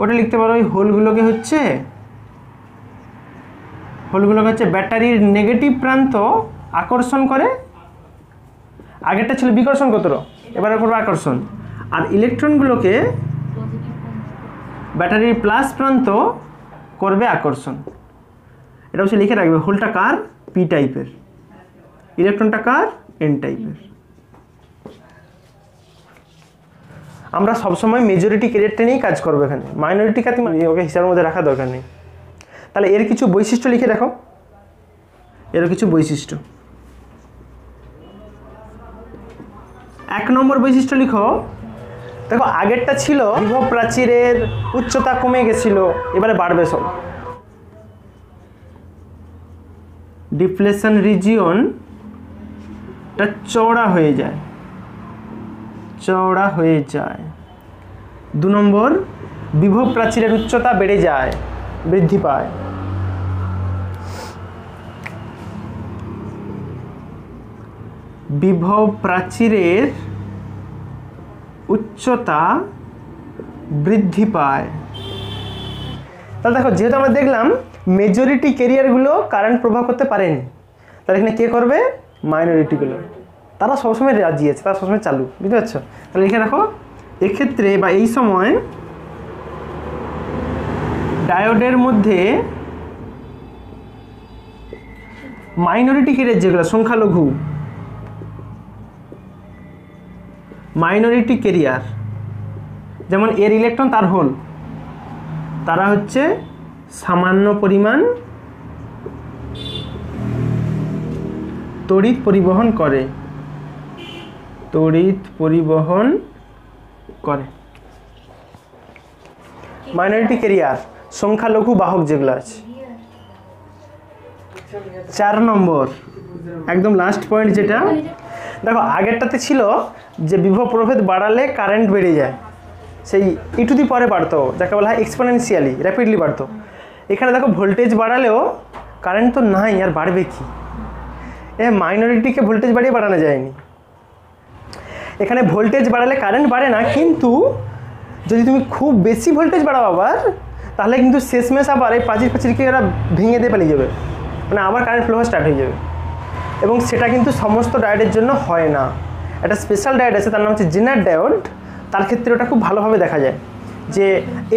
[SPEAKER 1] ওটা লিখতে পারো, ওই হোলগুলোকে হচ্ছে ব্যাটারির নেগেটিভ প্রান্ত আকর্ষণ করে। আগেরটা ছিল বিকর্ষণ করতো, এবারে করবো আকর্ষণ। আর ইলেকট্রনগুলোকে ব্যাটারির প্লাস প্রান্ত করবে আকর্ষণ। এটা হচ্ছে লিখে রাখবে, হোলটা কার, পি টাইপের, ইলেকট্রনটা কার, এন টাইপের। আমরা সবসময় মেজরিটি ক্যারিয়ারটা নিয়েই কাজ করবো, এখানে মাইনরিটি কাতে ওকে হিসাবের মধ্যে রাখা দরকার নেই। তাহলে এর কিছু বৈশিষ্ট্য লিখে রাখো, এর কিছু বৈশিষ্ট্য। 1 নম্বর বৈশিষ্ট্য লিখো, দেখো আগেরটা ছিল বিভব প্রাচীরের উচ্চতা কমে গেছিল, এবারে বাড়বে সব। ডিপ্লেশন রিজিয়নটা চওড়া হয়ে যায়, চওড়া হয়ে যায়। 2 নম্বর, বিভব প্রাচীরের উচ্চতা বেড়ে যায়, বৃদ্ধি পায়। বিভব প্রাচীরের উচ্চতা বৃদ্ধি পায়। তাহলে দেখো, যেহেতু আমরা দেখলাম মেজরিটি ক্যারিয়ারগুলো কারেন্ট প্রভাব করতে পারেনি, তাহলে এখানে কে করবে, মাইনরিটিগুলো। তারা সবসময় রাজি আছে, তারা সবসময় চালু, বুঝতে পারছো? তাহলে লিখে রাখো, এক্ষেত্রে বা এই সময় ডায়োডের মধ্যে মাইনরিটি কেরিয়ার যেগুলো সংখ্যালঘু মাইনরিটি কেরিয়ার, যেমন এর ইলেকট্রন তার হোল, তারা হচ্ছে সামান্য পরিমাণ তড়িৎ পরিবহন করে, তড়িৎ পরিবহন করে। মাইনরিটি কেরিয়ার সংখ্যালঘু বাহক যেগুলো আছে। 4 নম্বর একদম লাস্ট পয়েন্ট, যেটা দেখো আগেরটাতে ছিল যে বিভব প্রভেদ বাড়ালে কারেন্ট বেড়ে যায়, সেই ই টু দি পাওয়ারে বাড়তো, যাকে বলা হয় এক্সপোনেনশিয়ালি, র্যাপিডলি বাড়তো। এখানে দেখো ভোল্টেজ বাড়ালেও কারেন্ট তো নাই, আর বাড়বে কি? মাইনরিটিকে ভোল্টেজ বাড়িয়ে বাড়ানো যায়নি। এখানে ভোল্টেজ বাড়ালে কারেন্ট বাড়ে না, কিন্তু যদি তুমি খুব বেশি ভোল্টেজ বাড়াও আবার, তাহলে কিন্তু শেষমেশ আবার এই প্রাচীরকে এরা ভেঙে দিয়ে পালিয়ে যাবে, মানে আবার কারেন্ট ফ্লো স্টার্ট হয়ে যাবে। এবং সেটা কিন্তু সমস্ত ডায়োডের জন্য হয় না। একটা স্পেশাল ডায়োড আছে, তার নাম হচ্ছে জেনার ডায়োড, তার ক্ষেত্রে ওটা খুব ভালোভাবে দেখা যায় যে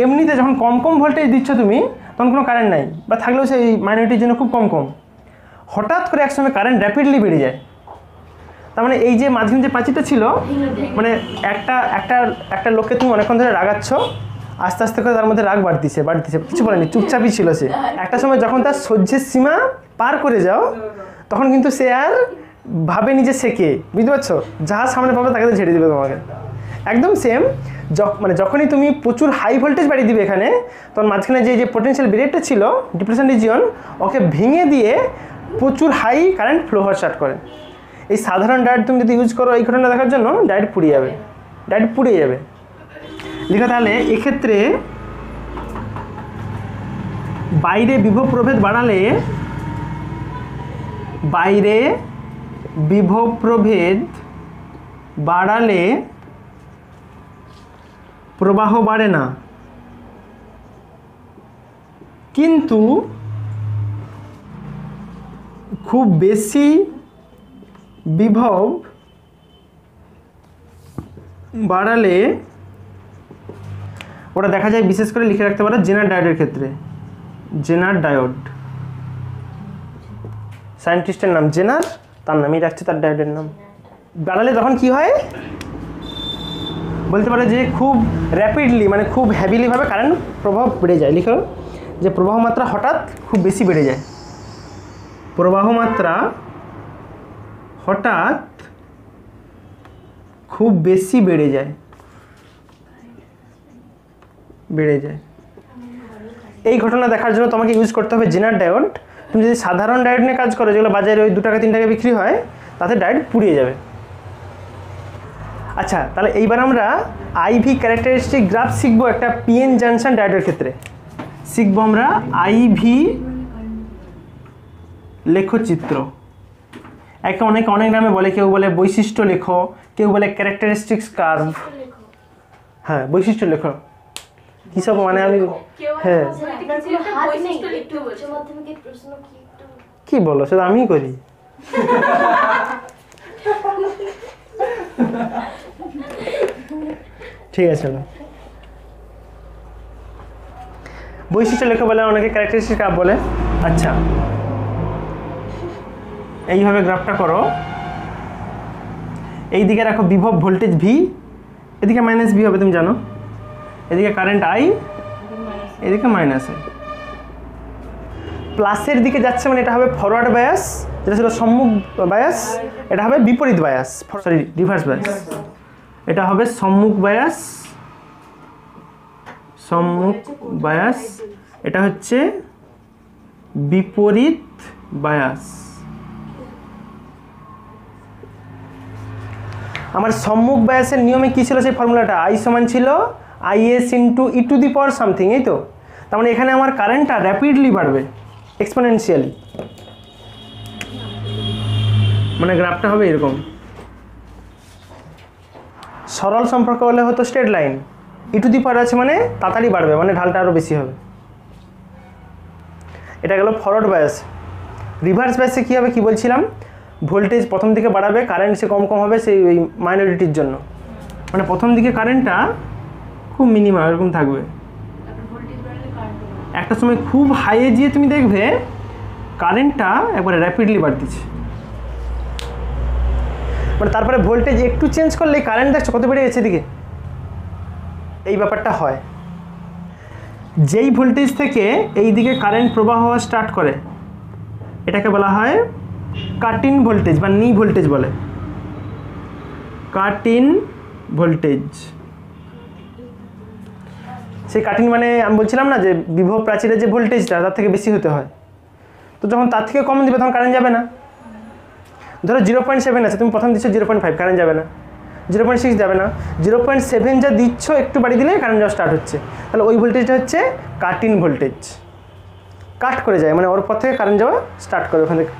[SPEAKER 1] এমনিতে যখন কম কম ভোল্টেজ দিচ্ছ তুমি, তখন কোনো কারেন্ট নাই, বা থাকলেও সেই মাইনরিটির জন্য খুব কম কম, হঠাৎ করে একসময় কারেন্ট র্যাপিডলি বেড়ে যায়। তার মানে এই যে মাঝখানে যে প্রাচীরটা ছিল, মানে একটা লোককে তুমি অনেকক্ষণ ধরে রাগাচ্ছ, আস্তে আস্তে করে তার মধ্যে রাগ বাড়তিছে, কিছু বলেনি, চুপচাপই ছিল সে। একটা সময় যখন তার সহ্যের সীমা পার করে যাও, তখন কিন্তু সে আর ভাবে নিজে শেখে, বুঝতে পারছো? যাহা সামনে পাবে তাকে ঝেড়ে দিবে তোমাকে। একদম সেম, মানে যখনই তুমি প্রচুর হাই ভোল্টেজ বাড়িয়ে দিবে এখানে, তখন মাঝখানে যে পোটেনশিয়াল ব্যারিয়ারটা ছিল, ডিপ্রেশন রিজিয়ন, ওকে ভেঙে দিয়ে প্রচুর হাই কারেন্ট ফ্লো হওয়া স্টার্ট করে। এই সাধারণ ডায়োড তুমি যদি ইউজ করো এই ঘটনা দেখার জন্য, ডায়োড পুড়ে যাবে, ডায়োড পুড়ে যাবে। লিখো তাহলে এক্ষেত্রে বাইরে বিভব প্রভেদ বাড়ালে, বাইরে বিভব প্রভেদ বাড়ালে প্রবাহ বাড়ে না, কিন্তু খুব বেশি বিভব বাড়ালে, ওটা দেখা যায় বিশেষ করে লিখে রাখতে পারো জেনার ডায়োডের ক্ষেত্রে, জেনার ডায়োড, সায়েন্টিস্টের নাম জেনার, তার নামই রাখছে তার ডায়োডের নাম। বাড়ালে তখন কি হয় বলতে পারো যে খুব র্যাপিডলি, মানে খুব হ্যাভিলিভাবে কারেন্ট প্রবাহ বেড়ে যায়। লিখো যে প্রবাহ মাত্রা হঠাৎ খুব বেশি বেড়ে যায়, প্রবাহ মাত্রা হঠাৎ খুব বেশি বেড়ে যায়, এই ঘটনা দেখার জন্য তোমাকে ইউজ করতে হবে জেনার ডায়োড। তুমি যদি সাধারণ ডায়োড নিয়ে কাজ করো, যেগুলো বাজারে ওই 2 টাকা 3 টাকা বিক্রি হয়, তাতে ডায়োড পুড়িয়ে যাবে। আচ্ছা, তাহলে এইবার আমরা আইভি ক্যারেক্টারিস্টিক গ্রাফ শিখবো একটা পিএন জাংশন ডায়োডের ক্ষেত্রে। শিখবো আমরা আইভি লেখচিত্র। একটা অনেক নামে বলে, কেউ বলে বৈশিষ্ট্য লেখো, কেউ বলে ক্যারেক্টারিস্টিক্স কার্ভ। হ্যাঁ, বৈশিষ্ট্য লেখো কী সব, মানে আমি হ্যাঁ কি বলো, সেটা আমি করি। ঠিক আছে, বৈশিষ্ট্য লেখো বলে, অনেকে ক্যারেক্টারিস্টিক গ্রাফ বলে। আচ্ছা, এইভাবে গ্রাফটা করো, এই দিকে রাখো বিভব ভোল্টেজ ভি, এদিকে মাইনাস ভি হবে তুমি জানো, এদিকে কারেন্ট আই, এদিকে মাইনাস আই। প্লাসের দিকে যাচ্ছে মানে এটা হবে ফরওয়ার্ড বায়াস, যেটা ছিল সম্মুখ বায়াস, এটা হবে বিপরীত বায়াস, সরি রিভার্স বায়াস। এটা হবে সম্মুখ বায়াস, এটা হচ্ছে বিপরীত বায়াস। আমার সম্মুখ বায়াসের নিয়মে কী ছিল সেই ফর্মুলাটা? আই সমান ছিল is into E to the power something, এই তো। তার মানে এখানে আমার কারেন্টটা র্যাপিডলি বাড়বে, এক্সপোনেনশিয়ালি। মানে গ্রাফটা হবে এরকম। সরল সম্পর্ক হলে হতো straight line, E to the power আছে মানে তাড়াতাড়ি বাড়বে, মানে ঢালটা আরও বেশি হবে। এটা গেল ফরওয়ার্ড বায়াস। রিভার্স বায়াসে কী হবে, কী বলছিলাম? ভোল্টেজ প্রথম দিকে বাড়াবে, কারেন্ট সে কম হবে সেই ওই মাইনরিটির জন্য, মানে প্রথম দিকে কারেন্টটা খুব মিনিমাম এরকম থাকবে, একটা সময় খুব হাইয়ে গিয়ে তুমি দেখবে কারেন্টটা একবারে র্যাপিডলি বাড়তেছে, মানে তারপরে ভোল্টেজ একটু চেঞ্জ করলে কারেন্ট দেখছো কত বেড়ে গেছে এদিকে। এই ব্যাপারটা হয়, যেই ভোল্টেজ থেকে এই দিকে কারেন্ট প্রবাহ হওয়া স্টার্ট করে এটাকে বলা হয় কাট ইন ভোল্টেজ বা নি ভোল্টেজ বলে, কাট ইন ভোল্টেজ। সেই কাট ইন মানে আমি বলছিলাম না যে বিভব প্রাচীরের যে ভোল্টেজটা তার থেকে বেশি হতে হয়, তো যখন তার থেকে কম দিবে তখন কারেন্ট যাবে না। ধরো 0.7 আছে, তুমি প্রথম দিচ্ছ 0.5, কারেন্ট যাবে না। 0.6 যাবে না, 0.7 যা দিচ্ছ একটু বাড়িয়ে দিলে কারেন্ট যাওয়া স্টার্ট হচ্ছে, তাহলে ওই ভোল্টেজটা হচ্ছে কাট ইন ভোল্টেজ। কাট করে যায় মানে ওর পর থেকে কারেন্ট যাওয়া স্টার্ট করে ওখান থেকে,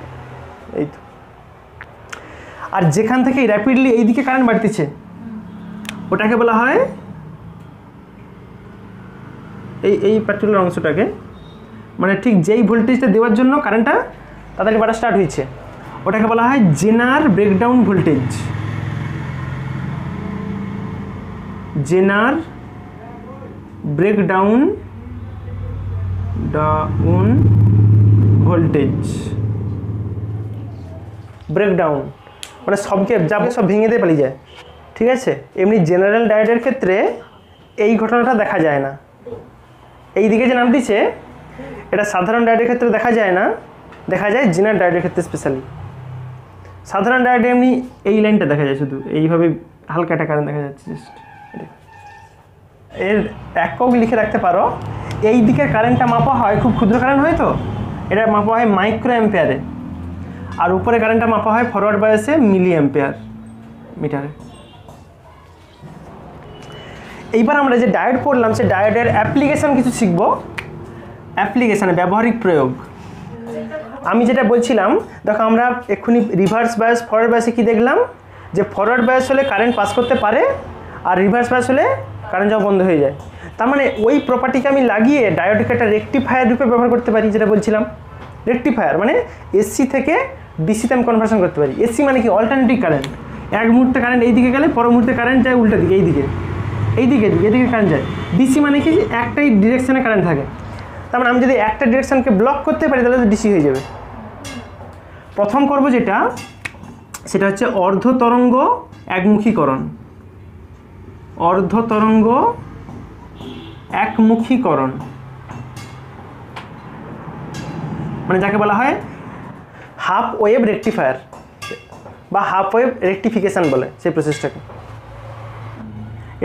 [SPEAKER 1] এই তো। আর যেখান থেকে র্যাপিডলি এইদিকে কারেন্ট বাড়তেছে ওটাকে বলা হয়, এই পার্টিকুলার অংশটাকে, মানে ঠিক যেই ভোল্টেজটা দেওয়ার জন্য কারেন্টটা তাড়াতাড়ি বাড়া স্টার্ট হয়েছে ওটাকে বলা হয় জেনার ব্রেকডাউন ভোল্টেজ। জেনার ব্রেকডাউন ভোল্টেজ। ব্রেকডাউন মানে সবকে যাবে, সব ভেঙে দিয়ে পালিয়ে যায়, ঠিক আছে। এমনি জেনারেল ডায়োডের ক্ষেত্রে এই ঘটনাটা দেখা যায় না। এই দিকে যে নাম দিচ্ছে এটা সাধারণ ডায়োডের ক্ষেত্রে দেখা যায় না, দেখা যায় জেনারেল ডায়োডের ক্ষেত্রে স্পেশালি। সাধারণ ডায়োডে এমনি এই লাইনটা দেখা যায়, শুধু এইভাবে হালকা একটা কারেন্ট দেখা যাচ্ছে জাস্ট। এর একক লিখে রাখতে পারো, এই দিকের কারেন্টটা মাপা হয়, খুব ক্ষুদ্র কারেন্ট হয় তো এটা মাপা হয় মাইক্রো অ্যাম্পিয়ারে, আর উপরে কারেন্টটা মাপা হয় ফরওয়ার্ড বায়াসে মিলি অ্যাম্পিয়ার মিটারে। এইবার আমরা যে ডায়োড পড়লাম সে ডায়োডের অ্যাপ্লিকেশান কিছু শিখব। অ্যাপ্লিকেশানে ব্যবহারিক প্রয়োগ। আমি যেটা বলছিলাম দেখো, আমরা এক্ষুনি রিভার্স বায়াস ফরওয়ার্ড বায়াসে কী দেখলাম, যে ফরওয়ার্ড বায়াস হলে কারেন্ট পাস করতে পারে আর রিভার্স বায়াস হলে কারেন্ট যাওয়া বন্ধ হয়ে যায়। তার মানে ওই প্রপার্টিকে আমি লাগিয়ে ডায়োডকে একটা রেকটিফায়ার রূপে ব্যবহার করতে পারি, যেটা বলছিলাম। রেকটিফায়ার মানে এসি থেকে ডিসিতে আমি কনভার্সন করতে পারি। এসি মানে কি অল্টারনেটিভ কারেন্ট, এক মুহূর্তে কারেন্ট এই দিকে গেলে পর মুহূর্তে কারেন্ট যায় উল্টা দিকে, এইদিকে কারেন্ট যায়। ডিসি মানে কি একটাই ডিরেকশানে কারেন্ট থাকে, তার মানে আমি যদি একটা ডিরেকশানকে ব্লক করতে পারি তাহলে তো ডিসি হয়ে যাবে। প্রথম করব যেটা, সেটা হচ্ছে অর্ধ তরঙ্গ একমুখীকরণ। অর্ধ তরঙ্গ একমুখীকরণ মানে যাকে বলা হয় হাফ ওয়েভ রেকটিফায়ার বা হাফ ওয়েভ রেকটিফিকেশান বলে সেই প্রসেসটাকে।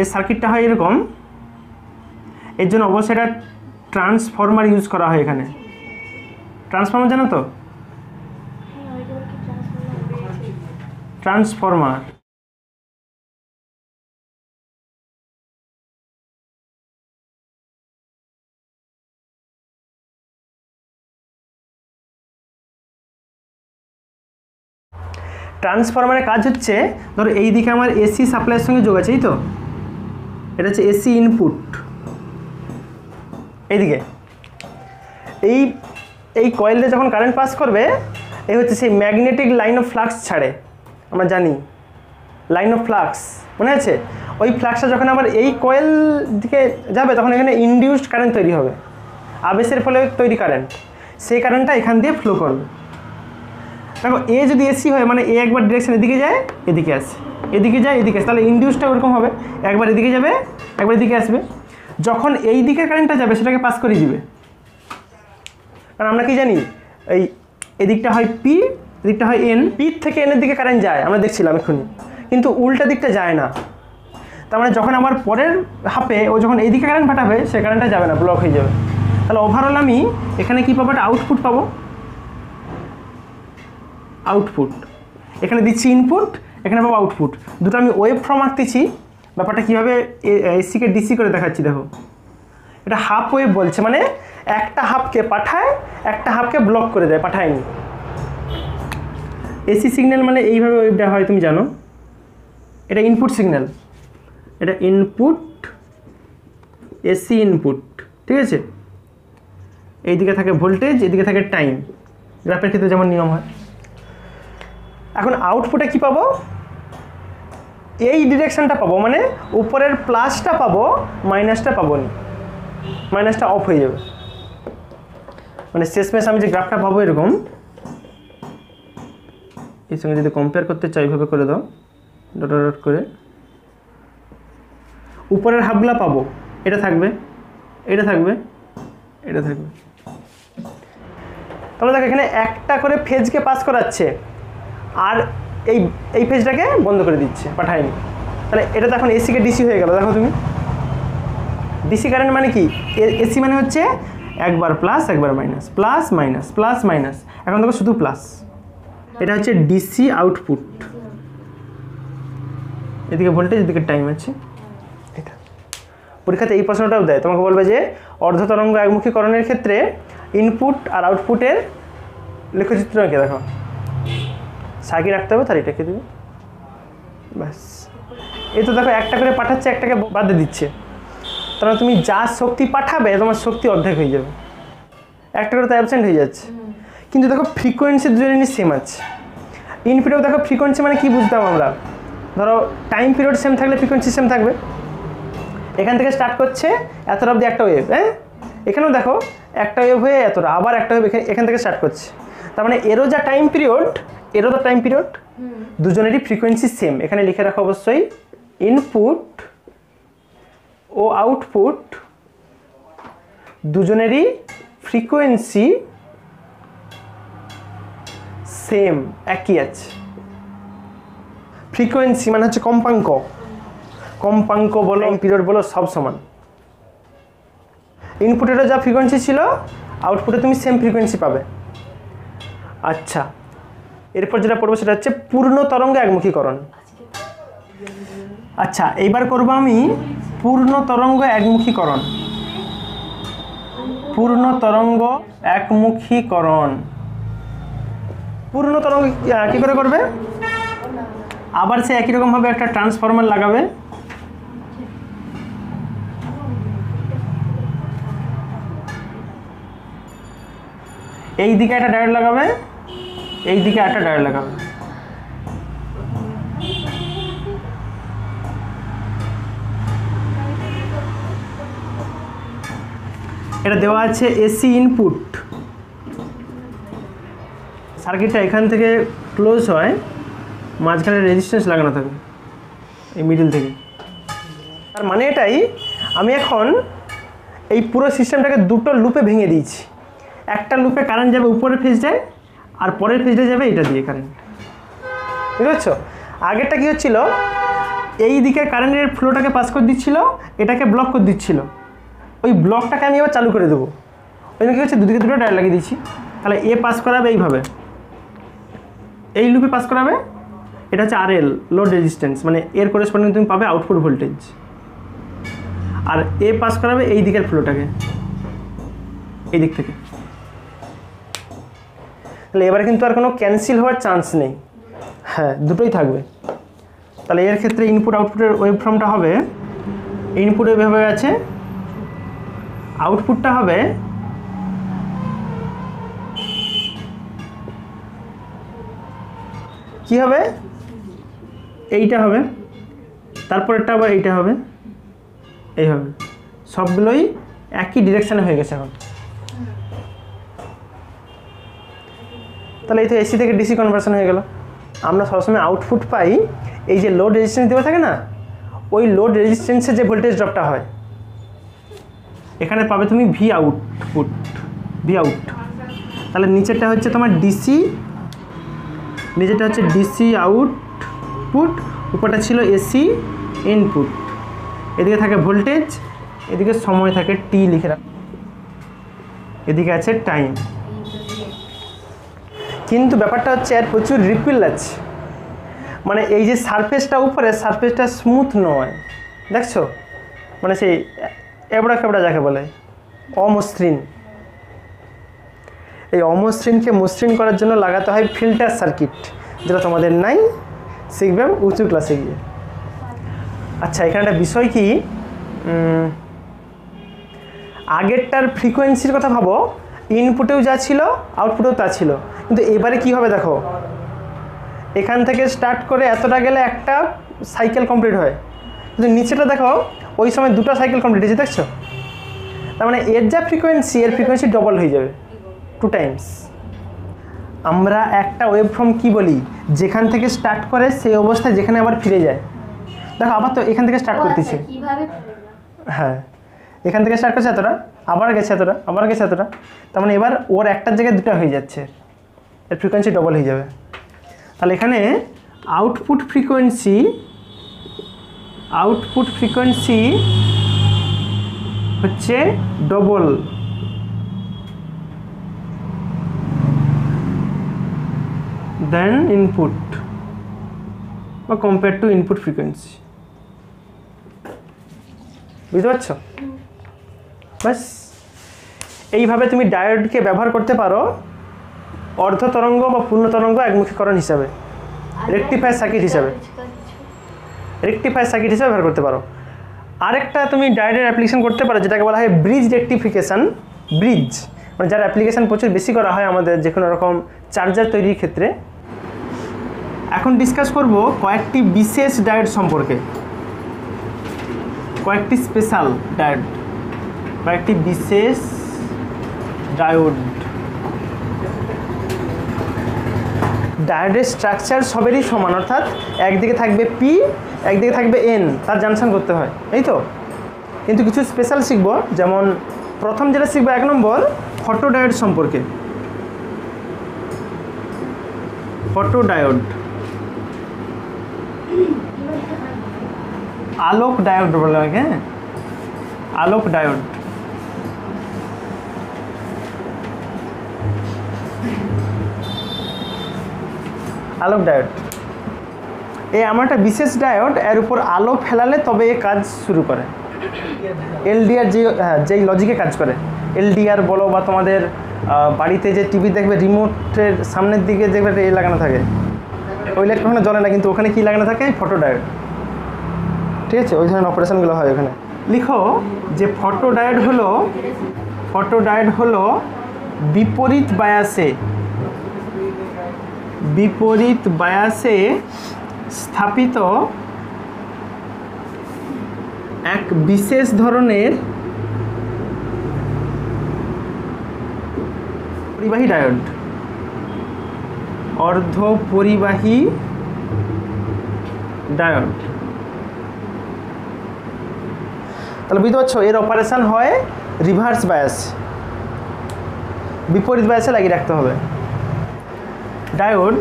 [SPEAKER 1] এর সার্কিটটা হয় এরকম, এর জন্য অবশ্যই একটা ট্রান্সফরমার ইউজ করা হয় এখানে। ট্রান্সফরমার জানো তো? ট্রান্সফরমার ট্রান্সফরমারের কাজ হচ্ছে, ধরো এই দিকে আমার এসি সাপ্লাইয়ের সঙ্গে যোগ আছে, এই তো এটা হচ্ছে এসি ইনপুট। এইদিকে এই কয়েলে যখন কারেন্ট পাস করবে এই হচ্ছে সেই ম্যাগনেটিক লাইন অফ ফ্লাক্স ছাড়ে, আমরা জানি লাইন অফ ফ্লাক্স মনে আছে। ওই ফ্লাক্সটা যখন আবার এই কয়েল দিকে যাবে তখন এখানে ইনডিউসড কারেন্ট তৈরি হবে, আবেশের ফলে তৈরি কারেন্ট, সেই কারেন্টটা এখান দিয়ে ফ্লো করবে। দেখো এ যদি এসি হয় মানে এ একবার ডিরেকশন এদিকে যায় এদিকে আসে, এদিকে যায় এদিকে আসে, তাহলে ইনডিউসটা ওরকম হবে, একবার এদিকে যাবে একবার এদিকে আসবে। যখন এই দিকে কারেন্টটা যাবে সেটাকে পাস করে দিবে, কারণ আমরা কি জানি এই এদিকটা হয় পি, এদিকটা হয় এন, পি থেকে এনের দিকে কারেন্ট যায় আমরা দেখছিলাম এক্ষুনি, কিন্তু উল্টা দিকটা যায় না। তার মানে যখন আমার পরের হাফে ও যখন এইদিকে কারেন্ট পাঠাবে সে কারেন্টটা যাবে না, ব্লক হয়ে যাবে। তাহলে ওভারঅল আমি এখানে কী পাবো, একটা আউটপুট পাবো। আউটপুট এখানে দিচ্ছি ইনপুট, এখানে পাবো আউটপুট। দুটো আমি ওয়েভ ফর্ম আঁকতেছি। ব্যাপারটা কীভাবে এসিকে ডিসি করে দেখাচ্ছি দেখো, এটা হাফ ওয়েভ বলছে, মানে একটা হাফকে পাঠায় একটা হাফকে ব্লক করে দেয়, পাঠায়নি। এসি সিগন্যাল মানে এইভাবে ওয়েভটা হয় তুমি জানো, এটা ইনপুট সিগন্যাল, এটা ইনপুট এসি ইনপুট, ঠিক আছে। এইদিকে থাকে ভোল্টেজ, এদিকে থাকে টাইম, গ্রাফের ক্ষেত্রে যেমন নিয়ম হয়। এখন আউটপুটে কি পাবো, এই ডিরেকশনটা পাবো, মানে উপরের প্লাসটা পাবো মাইনাসটা পাবো না, মাইনাসটা অফ হয়ে যাবে। মানে শেষমেশ আমি যে গ্রাফটা পাবো এরকম, এর সঙ্গে যদি কম্পেয়ার করতে চাই এইভাবে করে দাও, ডট ডট করে উপরের হাফগুলা পাবো, এটা থাকবে, এটা থাকবে, এটা থাকবে। তাহলে দেখো এখানে একটা করে ফেজকে পাস করাচ্ছে আর এই ফেজটাকে বন্ধ করে দিচ্ছে, পাঠায়নি। তাহলে এটা তো এখন এসিকে ডিসি হয়ে গেল। দেখো তুমি ডিসি কারেন্ট মানে কি, এসি মানে হচ্ছে একবার প্লাস একবার minus, plus minus plus minus, এখন দেখো শুধু প্লাস। এটা হচ্ছে ডিসি আউটপুট, এদিকে ভোল্টেজ এদিকে টাইম আছে। এটা পরীক্ষাতে এই প্রশ্নটাও দেয়, তোমাকে বলবে যে অর্ধতরঙ্গ একমুখীকরণের ক্ষেত্রে ইনপুট আর আউটপুটের লেখচিত্র এঁকে দেখো, সার্কিট রাখতে হবে, তার এটাকে দেবে ব্যাস। এই তো দেখো একটা করে পাঠাচ্ছে, একটাকে বাদ দিয়ে দিচ্ছে, তাহলে তুমি যা শক্তি পাঠাবে তোমার শক্তি অর্ধেক হয়ে যাবে, একটা করে তো অ্যাবসেন্ট হয়ে যাচ্ছে। কিন্তু দেখো ফ্রিকোয়েন্সি দুজনেরই সেম আছে। ইনপুটেও দেখো ফ্রিকোয়েন্সি মানে কি বুঝতাম আমরা, ধরো টাইম পিরিয়ড সেম থাকলে ফ্রিকোয়েন্সি সেম থাকবে। এখান থেকে স্টার্ট করছে এতটা অবধি একটা ওয়েভ, হ্যাঁ এখানেও দেখো একটা ওয়েভ হয়ে এতটা, আবার একটা ওয়েভ এখান থেকে স্টার্ট করছে, তার মানে এরও যা টাইম পিরিয়ড এরও তো টাইম পিরিয়ড, দুজনেরই ফ্রিকোয়েন্সি সেম। এখানে লিখে রাখো অবশ্যই ইনপুট ও আউটপুট দুজনেরই ফ্রিকোয়েন্সি সেম, একই আছে। ফ্রিকোয়েন্সি মানে হচ্ছে কম্পাঙ্ক, কম্পাঙ্ক বলো পিরিয়ড বলো সব সমান। ইনপুটেরও যা ফ্রিকোয়েন্সি ছিল আউটপুটে তুমি সেম ফ্রিকোয়েন্সি পাবে। আচ্ছা, এরপর যেটা পড়বো সেটা হচ্ছে পূর্ণ তরঙ্গ একমুখীকরণ। আচ্ছা, এইবার করব আমি পূর্ণ তরঙ্গ একমুখীকরণ। পূর্ণ তরঙ্গ একমুখীকরণ, পূর্ণ তরঙ্গ কী করে করবে, আবার সে একই রকমভাবে একটা ট্রান্সফরমার লাগাবে, এই দিকে একটা ডায়োড লাগাবে, এই দিকে একটা ডায়োড লাগাবে। এটা দেওয়া আছে এসি ইনপুট, সার্কিটটা এখান থেকে ক্লোজ হয়, মাঝখানে রেজিস্ট্যান্স লাগানো থাকে এই মিডল থেকে। তার মানে এটাই, আমি এখন এই পুরো সিস্টেমটাকে দুটো লুপে ভেঙে দিয়েছি। একটা লুপে কারেন্ট যাবে উপরের ফেজটায়, আর পরের ফেজটা যাবে এটা দিয়ে কারেন্ট, বুঝতে পারছো? আগেরটা কী হচ্ছিল, এই দিকের কারেন্টের ফ্লোটাকে পাস করে দিচ্ছিল, এটাকে ব্লক করে দিচ্ছিল, ওই ব্লকটাকে আমি এবার চালু করে দেবো। ওই জন্য কী হচ্ছে, দুদিকে দুটো ডায়োড লাগিয়ে দিচ্ছি। তাহলে এ পাস করাবে এইভাবে, এই লুপে পাস করাবে, এটা হচ্ছে আরএল লোড রেজিস্ট্যান্স, মানে এর করেসপন্ডিং তুমি পাবে আউটপুট ভোল্টেজ। আর এ পাস করাবে এই দিকের ফ্লোটাকে, এই দিক থেকে। তাহলে এবারে কিন্তু আর কোনো ক্যান্সেল হওয়ার চান্স নেই, হ্যাঁ দুটোই থাকবে। তাহলে এর ক্ষেত্রে ইনপুট আউটপুটের ওয়েভ ফর্মটা হবে, ইনপুট এভাবে আছে, আউটপুটটা হবে কি হবে, এইটা হবে, তারপরেরটা আবার এইটা হবে, এই হবে, সবগুলোই একই ডিরেকশানে হয়ে গেছে এখন। তাহলে এই তো এসি থেকে ডিসি কনভার্সন হয়ে গেল। আমরা সবসময় আউটপুট পাই এই যে লোড রেজিস্ট্যান্স দেওয়া থাকে না, ওই লোড রেজিস্ট্যান্সের যে ভোল্টেজ ড্রপটা হয়, এখানে পাবে তুমি ভি আউটপুট, ভি আউট। তাহলে নিচেরটা হচ্ছে তোমার ডিসি, নিচেরটা হচ্ছে ডিসি আউটপুট, উপরটা ছিল এসি ইনপুট। এদিকে থাকে ভোল্টেজ, এদিকে সময় থাকে টি লিখে রাখ, এদিকে আছে টাইম। কিন্তু ব্যাপারটা হচ্ছে আর প্রচুর রিপিল আছে, মানে এই যে সারফেসটা উপরে, সারফেসটা স্মুথ নয়, দেখছো, মানে সেই এবড়া খেবড়া যাকে বলে অমসৃণ। এই অমসৃণকে মসৃণ করার জন্য লাগাতে হয় ফিল্টার সার্কিট, যেটা তোমাদের নাই, শিখবে উঁচু ক্লাসে গিয়ে। আচ্ছা, এখানে একটা বিষয় কি, আগেরটার ফ্রিকোয়েন্সির কথা ভাবো, ইনপুটেও যা ছিল আউটপুটেও তা ছিল, কিন্তু এবারে কি হবে দেখো, এখান থেকে স্টার্ট করে এতটা গেলে একটা সাইকেল কমপ্লিট হয়, কিন্তু নিচেটা দেখো ওই সময় দুটো সাইকেল কমপ্লিট হয়েছে, দেখছো? তার মানে এর যা ফ্রিকোয়েন্সি, এর ফ্রিকোয়েন্সি ডবল হয়ে যাবে, 2 টাইমস। আমরা একটা ওয়েভ ফর্ম কি বলি, যেখান থেকে স্টার্ট করে সেই অবস্থায় যেখানে আবার ফিরে যায়। দেখো আবার তো এখান থেকে স্টার্ট করতেছে,
[SPEAKER 3] কিভাবে?
[SPEAKER 1] হ্যাঁ এখান থেকে স্টার্ট করছে এতটা, আবার গেছে এতটা, আবার গেছে এতটা, তার মানে এবার ওর একটার জায়গায় দুটো হয়ে যাচ্ছে, এর ফ্রিকোয়েন্সি ডবল হয়ে যাবে। তাহলে এখানে আউটপুট ফ্রিকোয়েন্সি হচ্ছে ডবল দেন ইনপুট বা কম্পেয়ার টু ইনপুট ফ্রিকোয়েন্সি। বুঝতে পারছো? বাস এইভাবে তুমি ডায়োডকে ব্যবহার করতে পারো অর্ধ তরঙ্গ বা পূর্ণ তরঙ্গ একমুখীকরণ হিসাবে, রেকটিফায়ার সার্কিট হিসাবে ব্যবহার করতে পারো। আরেকটা তুমি ডায়োডের অ্যাপ্লিকেশন করতে পারো যেটাকে বলা হয় ব্রিজ রেকটিফিকেশান। ব্রিজ মানে যার অ্যাপ্লিকেশান প্রচুর বেশি করা হয় আমাদের যে কোনো রকম চার্জার তৈরির ক্ষেত্রে। এখন ডিসকাস করব কয়েকটি বিশেষ ডায়োড সম্পর্কে, কয়েকটি স্পেশাল ডায়োড, কয়েকটি বিশেষ ডায়োড। ডায়োডের স্ট্রাকচার সবেরই সমান, অর্থাৎ একদিকে থাকবে পি, একদিকে থাকবে এন, তার জাংশন করতে হয়, এই তো। কিন্তু কিছু স্পেশাল শিখব, যেমন প্রথম যেটা শিখবো 1 নম্বর ফটোডায়োড সম্পর্কে। ফটোডায়োড, আলোক ডায়োড বলে, হ্যাঁ আলোক ডায়োড। আলোক ডায়োড এই আমার একটা বিশেষ ডায়োড, এর উপর আলো ফেলালে তবে এ কাজ শুরু করে। এলডিআর যেই লজিকে কাজ করে, এলডিআর বলো বা তোমাদের বাড়িতে যে টিভি দেখবে রিমোটের সামনের দিকে দেখবে এ লাগানো থাকে, ওই লাইট কখনো জ্বলে না, কিন্তু ওখানে কি লাগানো থাকে, ফটোডায়োড। ঠিক আছে, ওই ধরনের অপারেশনগুলো হয় ওখানে। লিখো যে ফটোডায়োড হলো বিপরীত বায়াসে স্থাপিত এক বিশেষ ধরনের পরিবাহী ডায়োড, অর্ধ পরিবাহী ডায়োড। তাহলে বুঝতে পারছো এর অপারেশন হয় রিভার্স বায়াস, বিপরীত বায়াসে লাগিয়ে রাখতে হবে। ডায়োড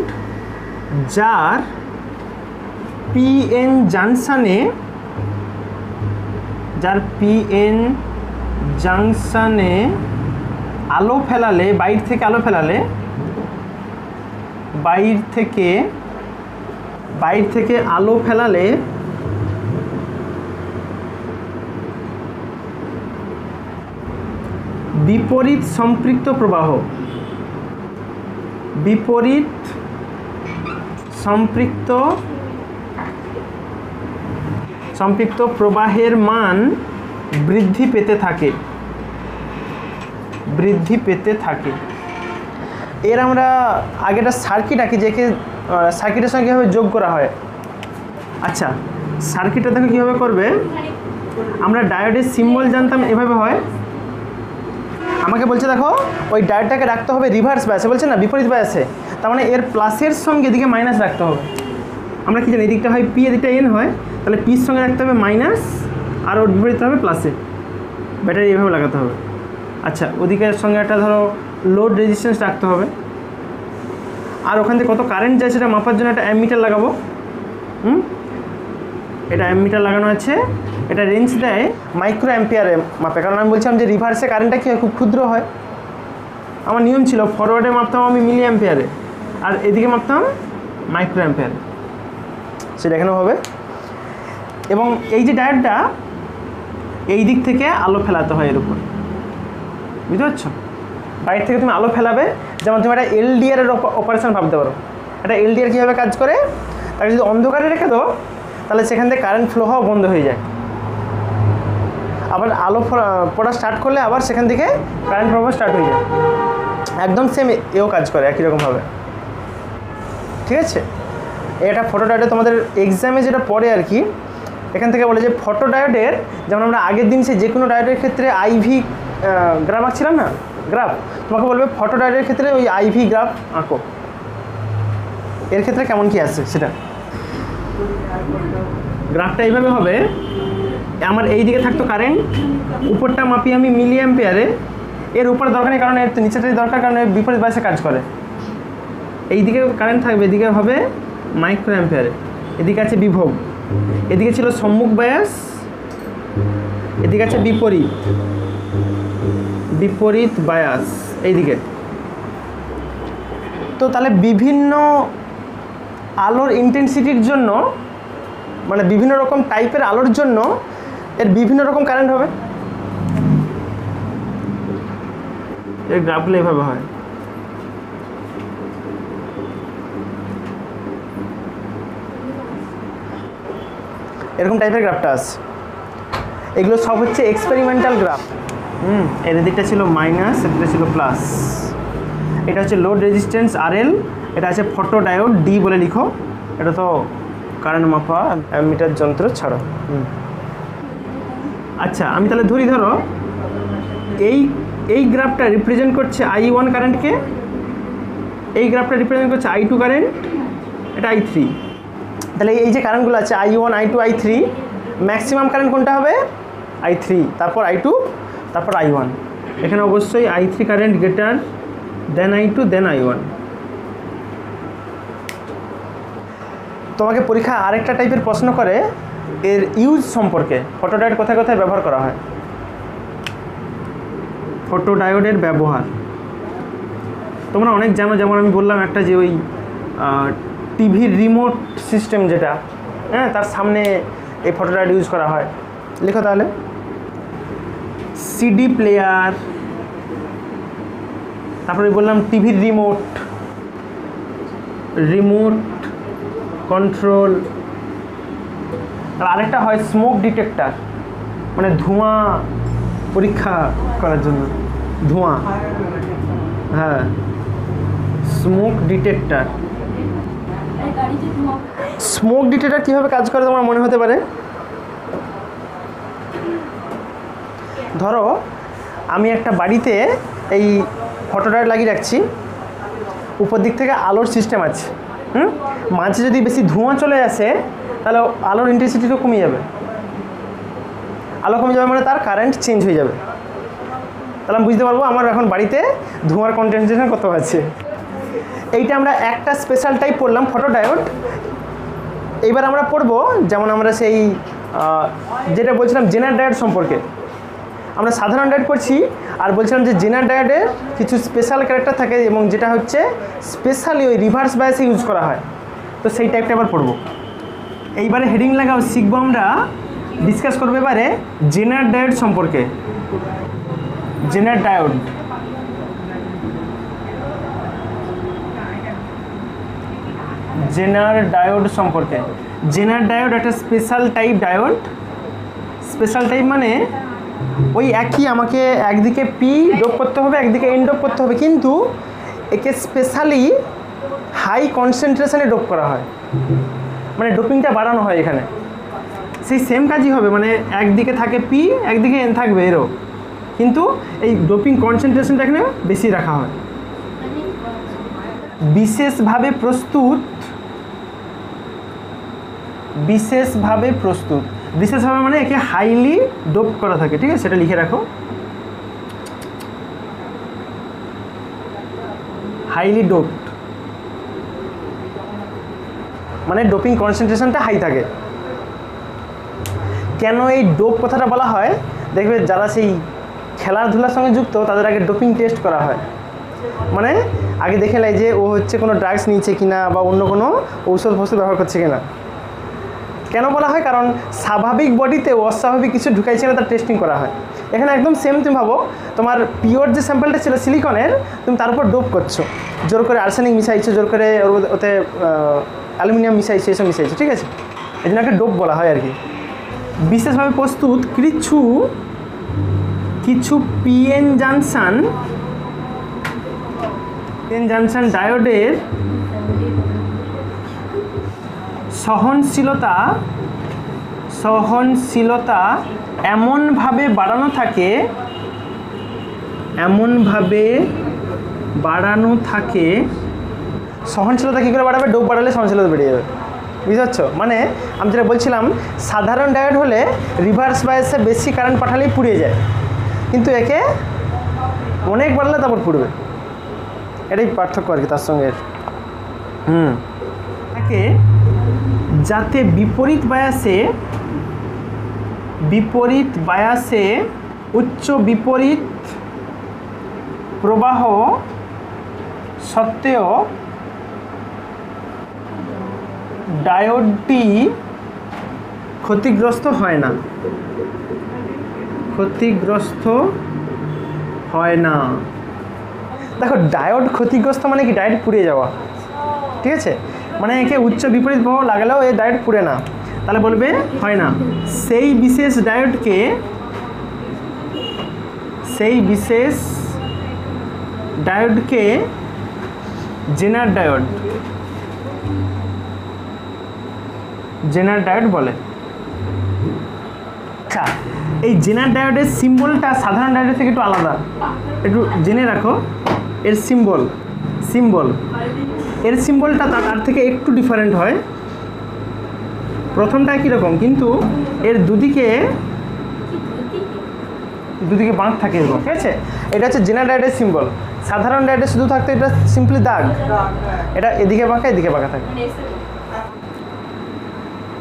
[SPEAKER 1] যার পিএন জাংশনে আলো ফেলালে, বাইর থেকে আলো ফেলালে বিপরীত সম্পৃক্ত প্রবাহের মান বৃদ্ধি পেতে থাকে। এর আমরা আগে একটা সার্কিট আঁকি, যেকে সার্কিটের সঙ্গে কীভাবে যোগ করা হয়। আচ্ছা, সার্কিটটা দেখো কীভাবে করবে। আমরা ডায়োডের সিম্বল জানতাম এভাবে হয়, আমাকে বলছে দেখো ওই ডায়োডটাকে রাখতে হবে রিভার্স বায়াসে, বলছে না বিপরীত বায়াসে, তার মানে এর প্লাসের সঙ্গে এদিকে মাইনাস রাখতে হবে। আমরা কি জানি এদিকটা হয় পি, এদিকটা এন হয়, তাহলে পির সঙ্গে রাখতে হবে মাইনাস, আর ওর বিপরীত হবে প্লাসে। ব্যাটারি এভাবে লাগাতে হবে। আচ্ছা, ওদিকের সঙ্গে একটা ধরো লোড রেজিস্ট্যান্স রাখতে হবে, আর ওখান থেকে কত কারেন্ট যায় সেটা মাপার জন্য একটা অ্যামমিটার লাগাবো। এটা অ্যামমিটার লাগানো আছে, এটা রেঞ্জ দেয় মাইক্রো অ্যাম্পিয়ারে মাপে, কারণ আমি বলছিলাম যে রিভার্সে কারেন্টটা কি হয়, খুব ক্ষুদ্র হয়। আমার নিয়ম ছিল ফরওয়ার্ডে মাপতাম আমি মিলি অ্যাম্পিয়ারে, আর এদিকে মাপতাম মাইক্রো অ্যাম্পিয়ারে, সেটা এখানেও হবে। এবং এই যে ডায়োডটা এই দিক থেকে আলো ফেলাতে হয় এর উপর, বুঝতে পারছো? বাইরে থেকে তুমি আলো ফেলাবে, যেমন তুমি একটা এলডিআরের অপারেশন ভাবতে পারো। একটা এলডিআর কীভাবে কাজ করে, তাকে যদি অন্ধকারে রেখে দাও তাহলে সেখান থেকে কারেন্ট ফ্লো হওয়া বন্ধ হয়ে যায়, আবার আলো পড়া স্টার্ট করলে আবার সেখান থেকে কারেন্ট প্রবাহ স্টার্ট হয়ে যায়। একদম সেম এও কাজ করে একই রকমভাবে। ঠিক আছে, এটা ফটোডায়োডে তোমাদের এক্সামে যেটা পড়ে আর কি, এখান থেকে বলে যে ফটোডায়োডের, যেমন আমরা আগের দিন সে যে কোনো ডায়োডের ক্ষেত্রে আইভি গ্রাফ আঁকছিলাম না, গ্রাফ তোমাকে বলবে ফটোডায়োডের ক্ষেত্রে ওই আইভি গ্রাফ আঁকো, এর ক্ষেত্রে কেমন কি আছে সেটা। গ্রাফটা এইভাবে হবে, আমার এই দিকে থাকতো কারেন্ট, উপরটা মাপি আমি মিলি অ্যাম্পিয়ারে, এর উপর দরকার নেই কারণ এর নিচেটাই দরকার, কারণ এর বিপরীত বায়াসে কাজ করে। এই দিকে কারেন্ট থাকবে, এদিকে হবে মাইক্রো অ্যাম্পিয়ারে, এদিকে আছে বিভব, এদিকে ছিল সম্মুখ বায়াস, এদিকে আছে বিপরীত বায়াস এইদিকে। তো তাহলে বিভিন্ন আলোর ইন্টেন্সিটির জন্য, মানে বিভিন্ন রকম টাইপের আলোর জন্য এর বিভিন্ন রকম কারেন্ট হবে। এর গ্রাফগুলো এভাবে হয়। এরকম টাইপের গ্রাফটা আছে, এগুলো সব হচ্ছে এক্সপেরিমেন্টাল গ্রাফ। এর দিকটা ছিল মাইনাস, এদিকটা ছিল প্লাস। এটা হচ্ছে লোড রেজিস্ট্যান্স RL, এটা আছে ফটোডায়োড D বলে লিখো, এটা তো কারেন্ট মাপা অ্যামিটার যন্ত্র ছাড়া। আচ্ছা আমি তাহলে ধরো এই গ্রাফটা রিপ্রেজেন্ট করছে I1 কারেন্টকে, এই গ্রাফটা রিপ্রেজেন্ট করছে I2 কারেন্ট, এটা I3। তাহলে এই যে কারেন্টগুলো আছে I1, I2, I3, maximum current কোনটা হবে? I3, তারপর I2, তারপর I1। এখানে অবশ্যই I3 current greater than I2 দেন I1। তোমাকে পরীক্ষা আরেকটা টাইপের প্রশ্ন করে এর ইউজ সম্পর্কে, ফটোডায়োড কোথায় কোথায় ব্যবহার করা হয়। ফটোডায়োডের ব্যবহার তোমরা অনেক জানো, যেমন আমি বললাম একটা যে ওই টিভির রিমোট সিস্টেম যেটা, হ্যাঁ তার সামনে এই ফটোডায়োড ইউজ করা হয়। লিখো তাহলে সিডি প্লেয়ার, তারপরে বললাম টিভির রিমোট কন্ট্রোল, আর আরেকটা হয় স্মোক ডিটেক্টর, মানে ধোঁয়া পরীক্ষা করার জন্য, ধোঁয়া, হ্যাঁ স্মোক ডিটেক্টর। স্মোক ডিটেক্টর কীভাবে কাজ করে তোমার মনে হতে পারে? ধরো আমি একটা বাড়িতে এই ফটোডায়োড লাগিয়ে রাখছি, উপর দিক থেকে আলোর সিস্টেম আছে, মাঝে যদি বেশি ধোঁয়া চলে আসে তাহলে আলোর ইন্টেন্সিটিও কমে যাবে, আলো কমে যাবে মানে তার কারেন্ট চেঞ্জ হয়ে যাবে। তাহলে আমি বুঝতে পারবো আমার এখন বাড়িতে ধোঁয়ার কনসেন্ট্রেশন কত আছে। এইটা আমরা একটা স্পেশাল টাইপ পড়লাম ফটোডায়োড। এইবার আমরা পড়বো যেমন আমরা সেই যেটা বলছিলাম জেনার ডায়োড সম্পর্কে, আমরা সাধারণ ডায়োড করছি, আর বলছিলাম যে জেনার ডায়োডের কিছু স্পেশাল ক্যারেক্টার থাকে এবং যেটা হচ্ছে স্পেশালি ওই রিভার্স বায়াসে ইউজ করা হয়, তো সেই টাইপটা এবার পড়বো। এইবারে হেডিং লাগাও, শিখবো আমরা, ডিসকাস করবো এবারে জেনার ডায়োড সম্পর্কে। জেনার ডায়োড সম্পর্কে। জেনার ডায়োড একটা special type diode. Special type মানে ওই একই, আমাকে একদিকে পি ডোপ করতে হবে, একদিকে এন ডোপ করতে হবে, কিন্তু একে স্পেশালি হাই কনসেন্ট্রেশনে ডোপ করা হয়, মানে ডোপিংটা বাড়ানো হয় এখানে। সেই সেম কাজই হবে, মানে একদিকে থাকে পি, একদিকে এন থাকবে এরও, কিন্তু এই ডোপিং কনসেন্ট্রেশনটা এখানে বেশি রাখা হয়। বিশেষভাবে প্রস্তুত, বিশেষভাবে মানে একে হাইলি ডোপ করা থাকে, ঠিক আছে, সেটা লিখে রাখো। হাইলি ডোপড মানে ডোপিং কনসেন্ট্রেশনটা হাই থাকে। কেন এই ডোপ কথাটা বলা হয়? দেখবে যারা সেই খেলাধুলার সঙ্গে যুক্ত তাদের আগে ডোপিং টেস্ট করা হয়, মানে আগে দেখে নেয় যে ও হচ্ছে কোনো ড্রাগস নিয়েছে কিনা বা অন্য কোনো ঔষধ ব্যবহার করছে কিনা। কেন বলা হয়? কারণ স্বাভাবিক বডিতে অস্বাভাবিক কিছু ঢুকাইছে না, তার টেস্টিং করা হয়। এখানে একদম সেম, তুমি ভাবো তোমার পিওর যে স্যাম্পলটা ছিল সিলিকনের, তুমি তার উপর ডোপ করছো, জোর করে আর্সেনিক মিশাইছো, জোর করে ওতে অ্যালুমিনিয়াম মিশাইছো, এসব মিশাইছো, ঠিক আছে, এই জন্য একটা ডোপ বলা হয় আর কি। বিশেষভাবে প্রস্তুত কিছু পিএন জাংশন ডায়োডের সহনশীলতা এমনভাবে বাড়ানো থাকে এমনভাবে বাড়ানো থাকে, সহনশীলতা কী করে বাড়াবে? ডোপ বাড়ালে সহনশীলতা বেড়ে যাবে। বুঝতে পারছো? মানে আমি যেটা বলছিলাম, সাধারণ ডায়োড হলে রিভার্স বায়াসে বেশি কারেন্ট পাঠালেই পুড়িয়ে যায়, কিন্তু একে অনেক বাড়লে তারপর পুড়বে। এটাই পার্থক্য আর কি তার সঙ্গে। একে যাতে বিপরীত বায়াসে উচ্চ বিপরীত প্রবাহ সত্ত্বেও ডায়োডটি ক্ষতিগ্রস্ত হয় না। দেখো, ডায়োড ক্ষতিগ্রস্ত মানে কি? ডায়োড পুড়ে যাওয়া, ঠিক আছে? মানে একে উচ্চ বিপরীত প্রবাহ লাগালেও এই ডায়োড পুড়ে না, তাহলে বলবে হয় না। সেই বিশেষ ডায়োডকে জেনার ডায়োড বলে। আচ্ছা, এই জেনার ডায়োডের সিম্বলটা সাধারণ ডায়োডের থেকে একটু আলাদা, একটু জেনে রাখো। এর সিম্বলটা তার থেকে একটু ডিফারেন্ট হয়। প্রথমটা একই রকম, কিন্তু এর দুদিকে বাঁক থাকে এরকম, ঠিক আছে? এটা হচ্ছে জেনার ডায়োডের সিম্বল। সাধারণ ডায়োডে শুধু থাকতে এটা সিম্পলি দাগ, এটা এদিকে বাঁকা এদিকে বাঁকা থাকে।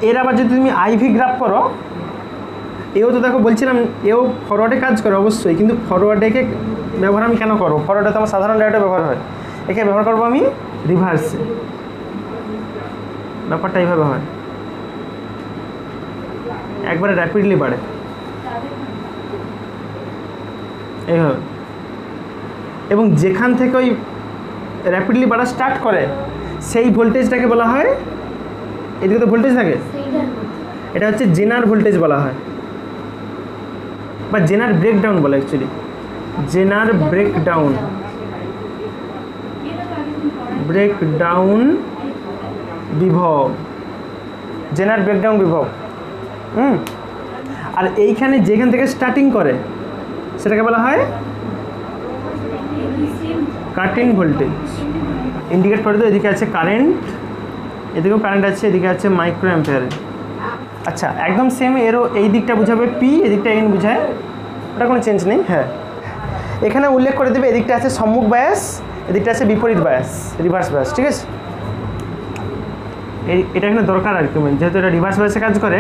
[SPEAKER 1] এর আবার যদি তুমি আইভি গ্রাফ করো, এও তো দেখো বলছিলাম এও ফরওয়ার্ডে কাজ করে অবশ্যই, কিন্তু ফরওয়ার্ডেকে ব্যবহার আমি কেন করবো? ফরওয়ার্ডে তো আমার সাধারণ ডায়োডে ব্যবহার হয়, একে ব্যবহার করবো আমি রিভার্সে। ব্যাপারটা এইভাবে হয়, একবারে র্যাপিডলি বাড়ে এইভাবে, এবং যেখান থেকে ওই র্যাপিডলি বাড়া স্টার্ট করে সেই ভোল্টেজটাকে বলা হয়, এদিকে তো ভোল্টেজ থাকে, এটা হচ্ছে জেনার ভোল্টেজ বলা হয়, বা জেনার ব্রেকডাউন বলে অ্যাকচুয়ালি। জেনার ব্রেকডাউন বিভব, জেনার ব্রেকডাউন বিভব। আর এইখানে যেখান থেকে স্টার্টিং করে সেটাকে বলা হয় কাট ইন ভোল্টেজ। ইন্ডিকেট করে তো, এদিকে আছে কারেন্ট, এদিকেও কারেন্ট আছে, এদিকে আছে মাইক্রো অ্যাম্পিয়ারে। আচ্ছা, একদম সেম। এরও এই দিকটা বোঝাবে পি, এদিকটা এন বোঝায়, ওটা কোনো চেঞ্জ নেই। হ্যাঁ, এখানে উল্লেখ করে দেবে এদিকটা আছে সম্মুখ বায়াস, এদিকটা আছে বিপরীত বায়াস, রিভার্স বায়াস, ঠিক আছে? এটা এখানে দরকার আর কি, যেহেতু এটা রিভার্স বায়াসে কাজ করে,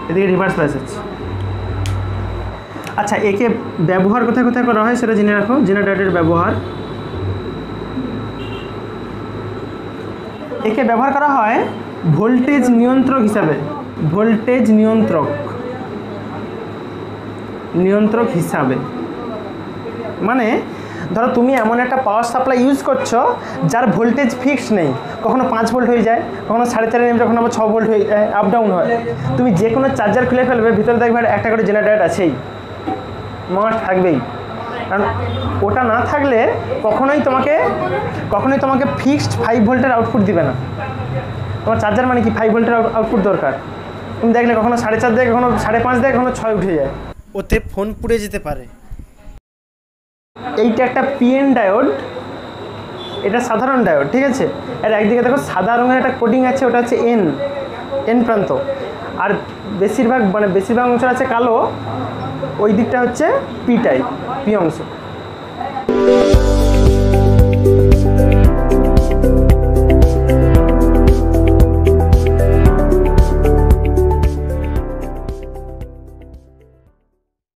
[SPEAKER 1] এদিকে রিভার্স বায়াস আছে। আচ্ছা, একে ব্যবহার কোথায় কোথায় করা হয় সেটা জেনে রাখো। জেনার ডায়োডের ব্যবহার, একে ব্যবহার করা হয় ভোল্টেজ নিয়ন্ত্রক হিসাবে। নিয়ন্ত্রক হিসাবে মানে ধরো তুমি এমন একটা পাওয়ার সাপ্লাই ইউজ করছো যার ভোল্টেজ ফিক্সড নেই, কখনো 5 ভোল্ট হয়ে যায়, কখনো 4.5 নেমে যখন আবার 6 ভোল্ট হয়ে যায়, আপ ডাউন হয়। তুমি যে কোনো চার্জার খুলে ফেলবে, ভিতরে দেখবে একটা করে জেনারেটর আছেই, মাস্ট থাকবেই। কারণ ওটা না থাকলে কখনোই তোমাকে ফিক্সড 5 ভোল্টের আউটপুট দিবে না। তোমার চার্জার মানে কি 5 ভোল্টের আউটপুট দরকার। তুমি দেখলে কখনো 4.5 দেয়, কখনো 5.5 দেয়, কখনো 6 উঠে যায়,
[SPEAKER 2] ওতে ফোন পুড়ে যেতে পারে।
[SPEAKER 1] এইটা একটা পিএন ডায়োড, এটা সাধারণ ডায়োড, ঠিক আছে? এর একদিকে দেখো সাদা রঙের একটা কোডিং আছে, ওটা হচ্ছে এন প্রান্ত, আর বেশিরভাগ অংশ আছে কালো, ওই দিকটা হচ্ছে পি অংশ।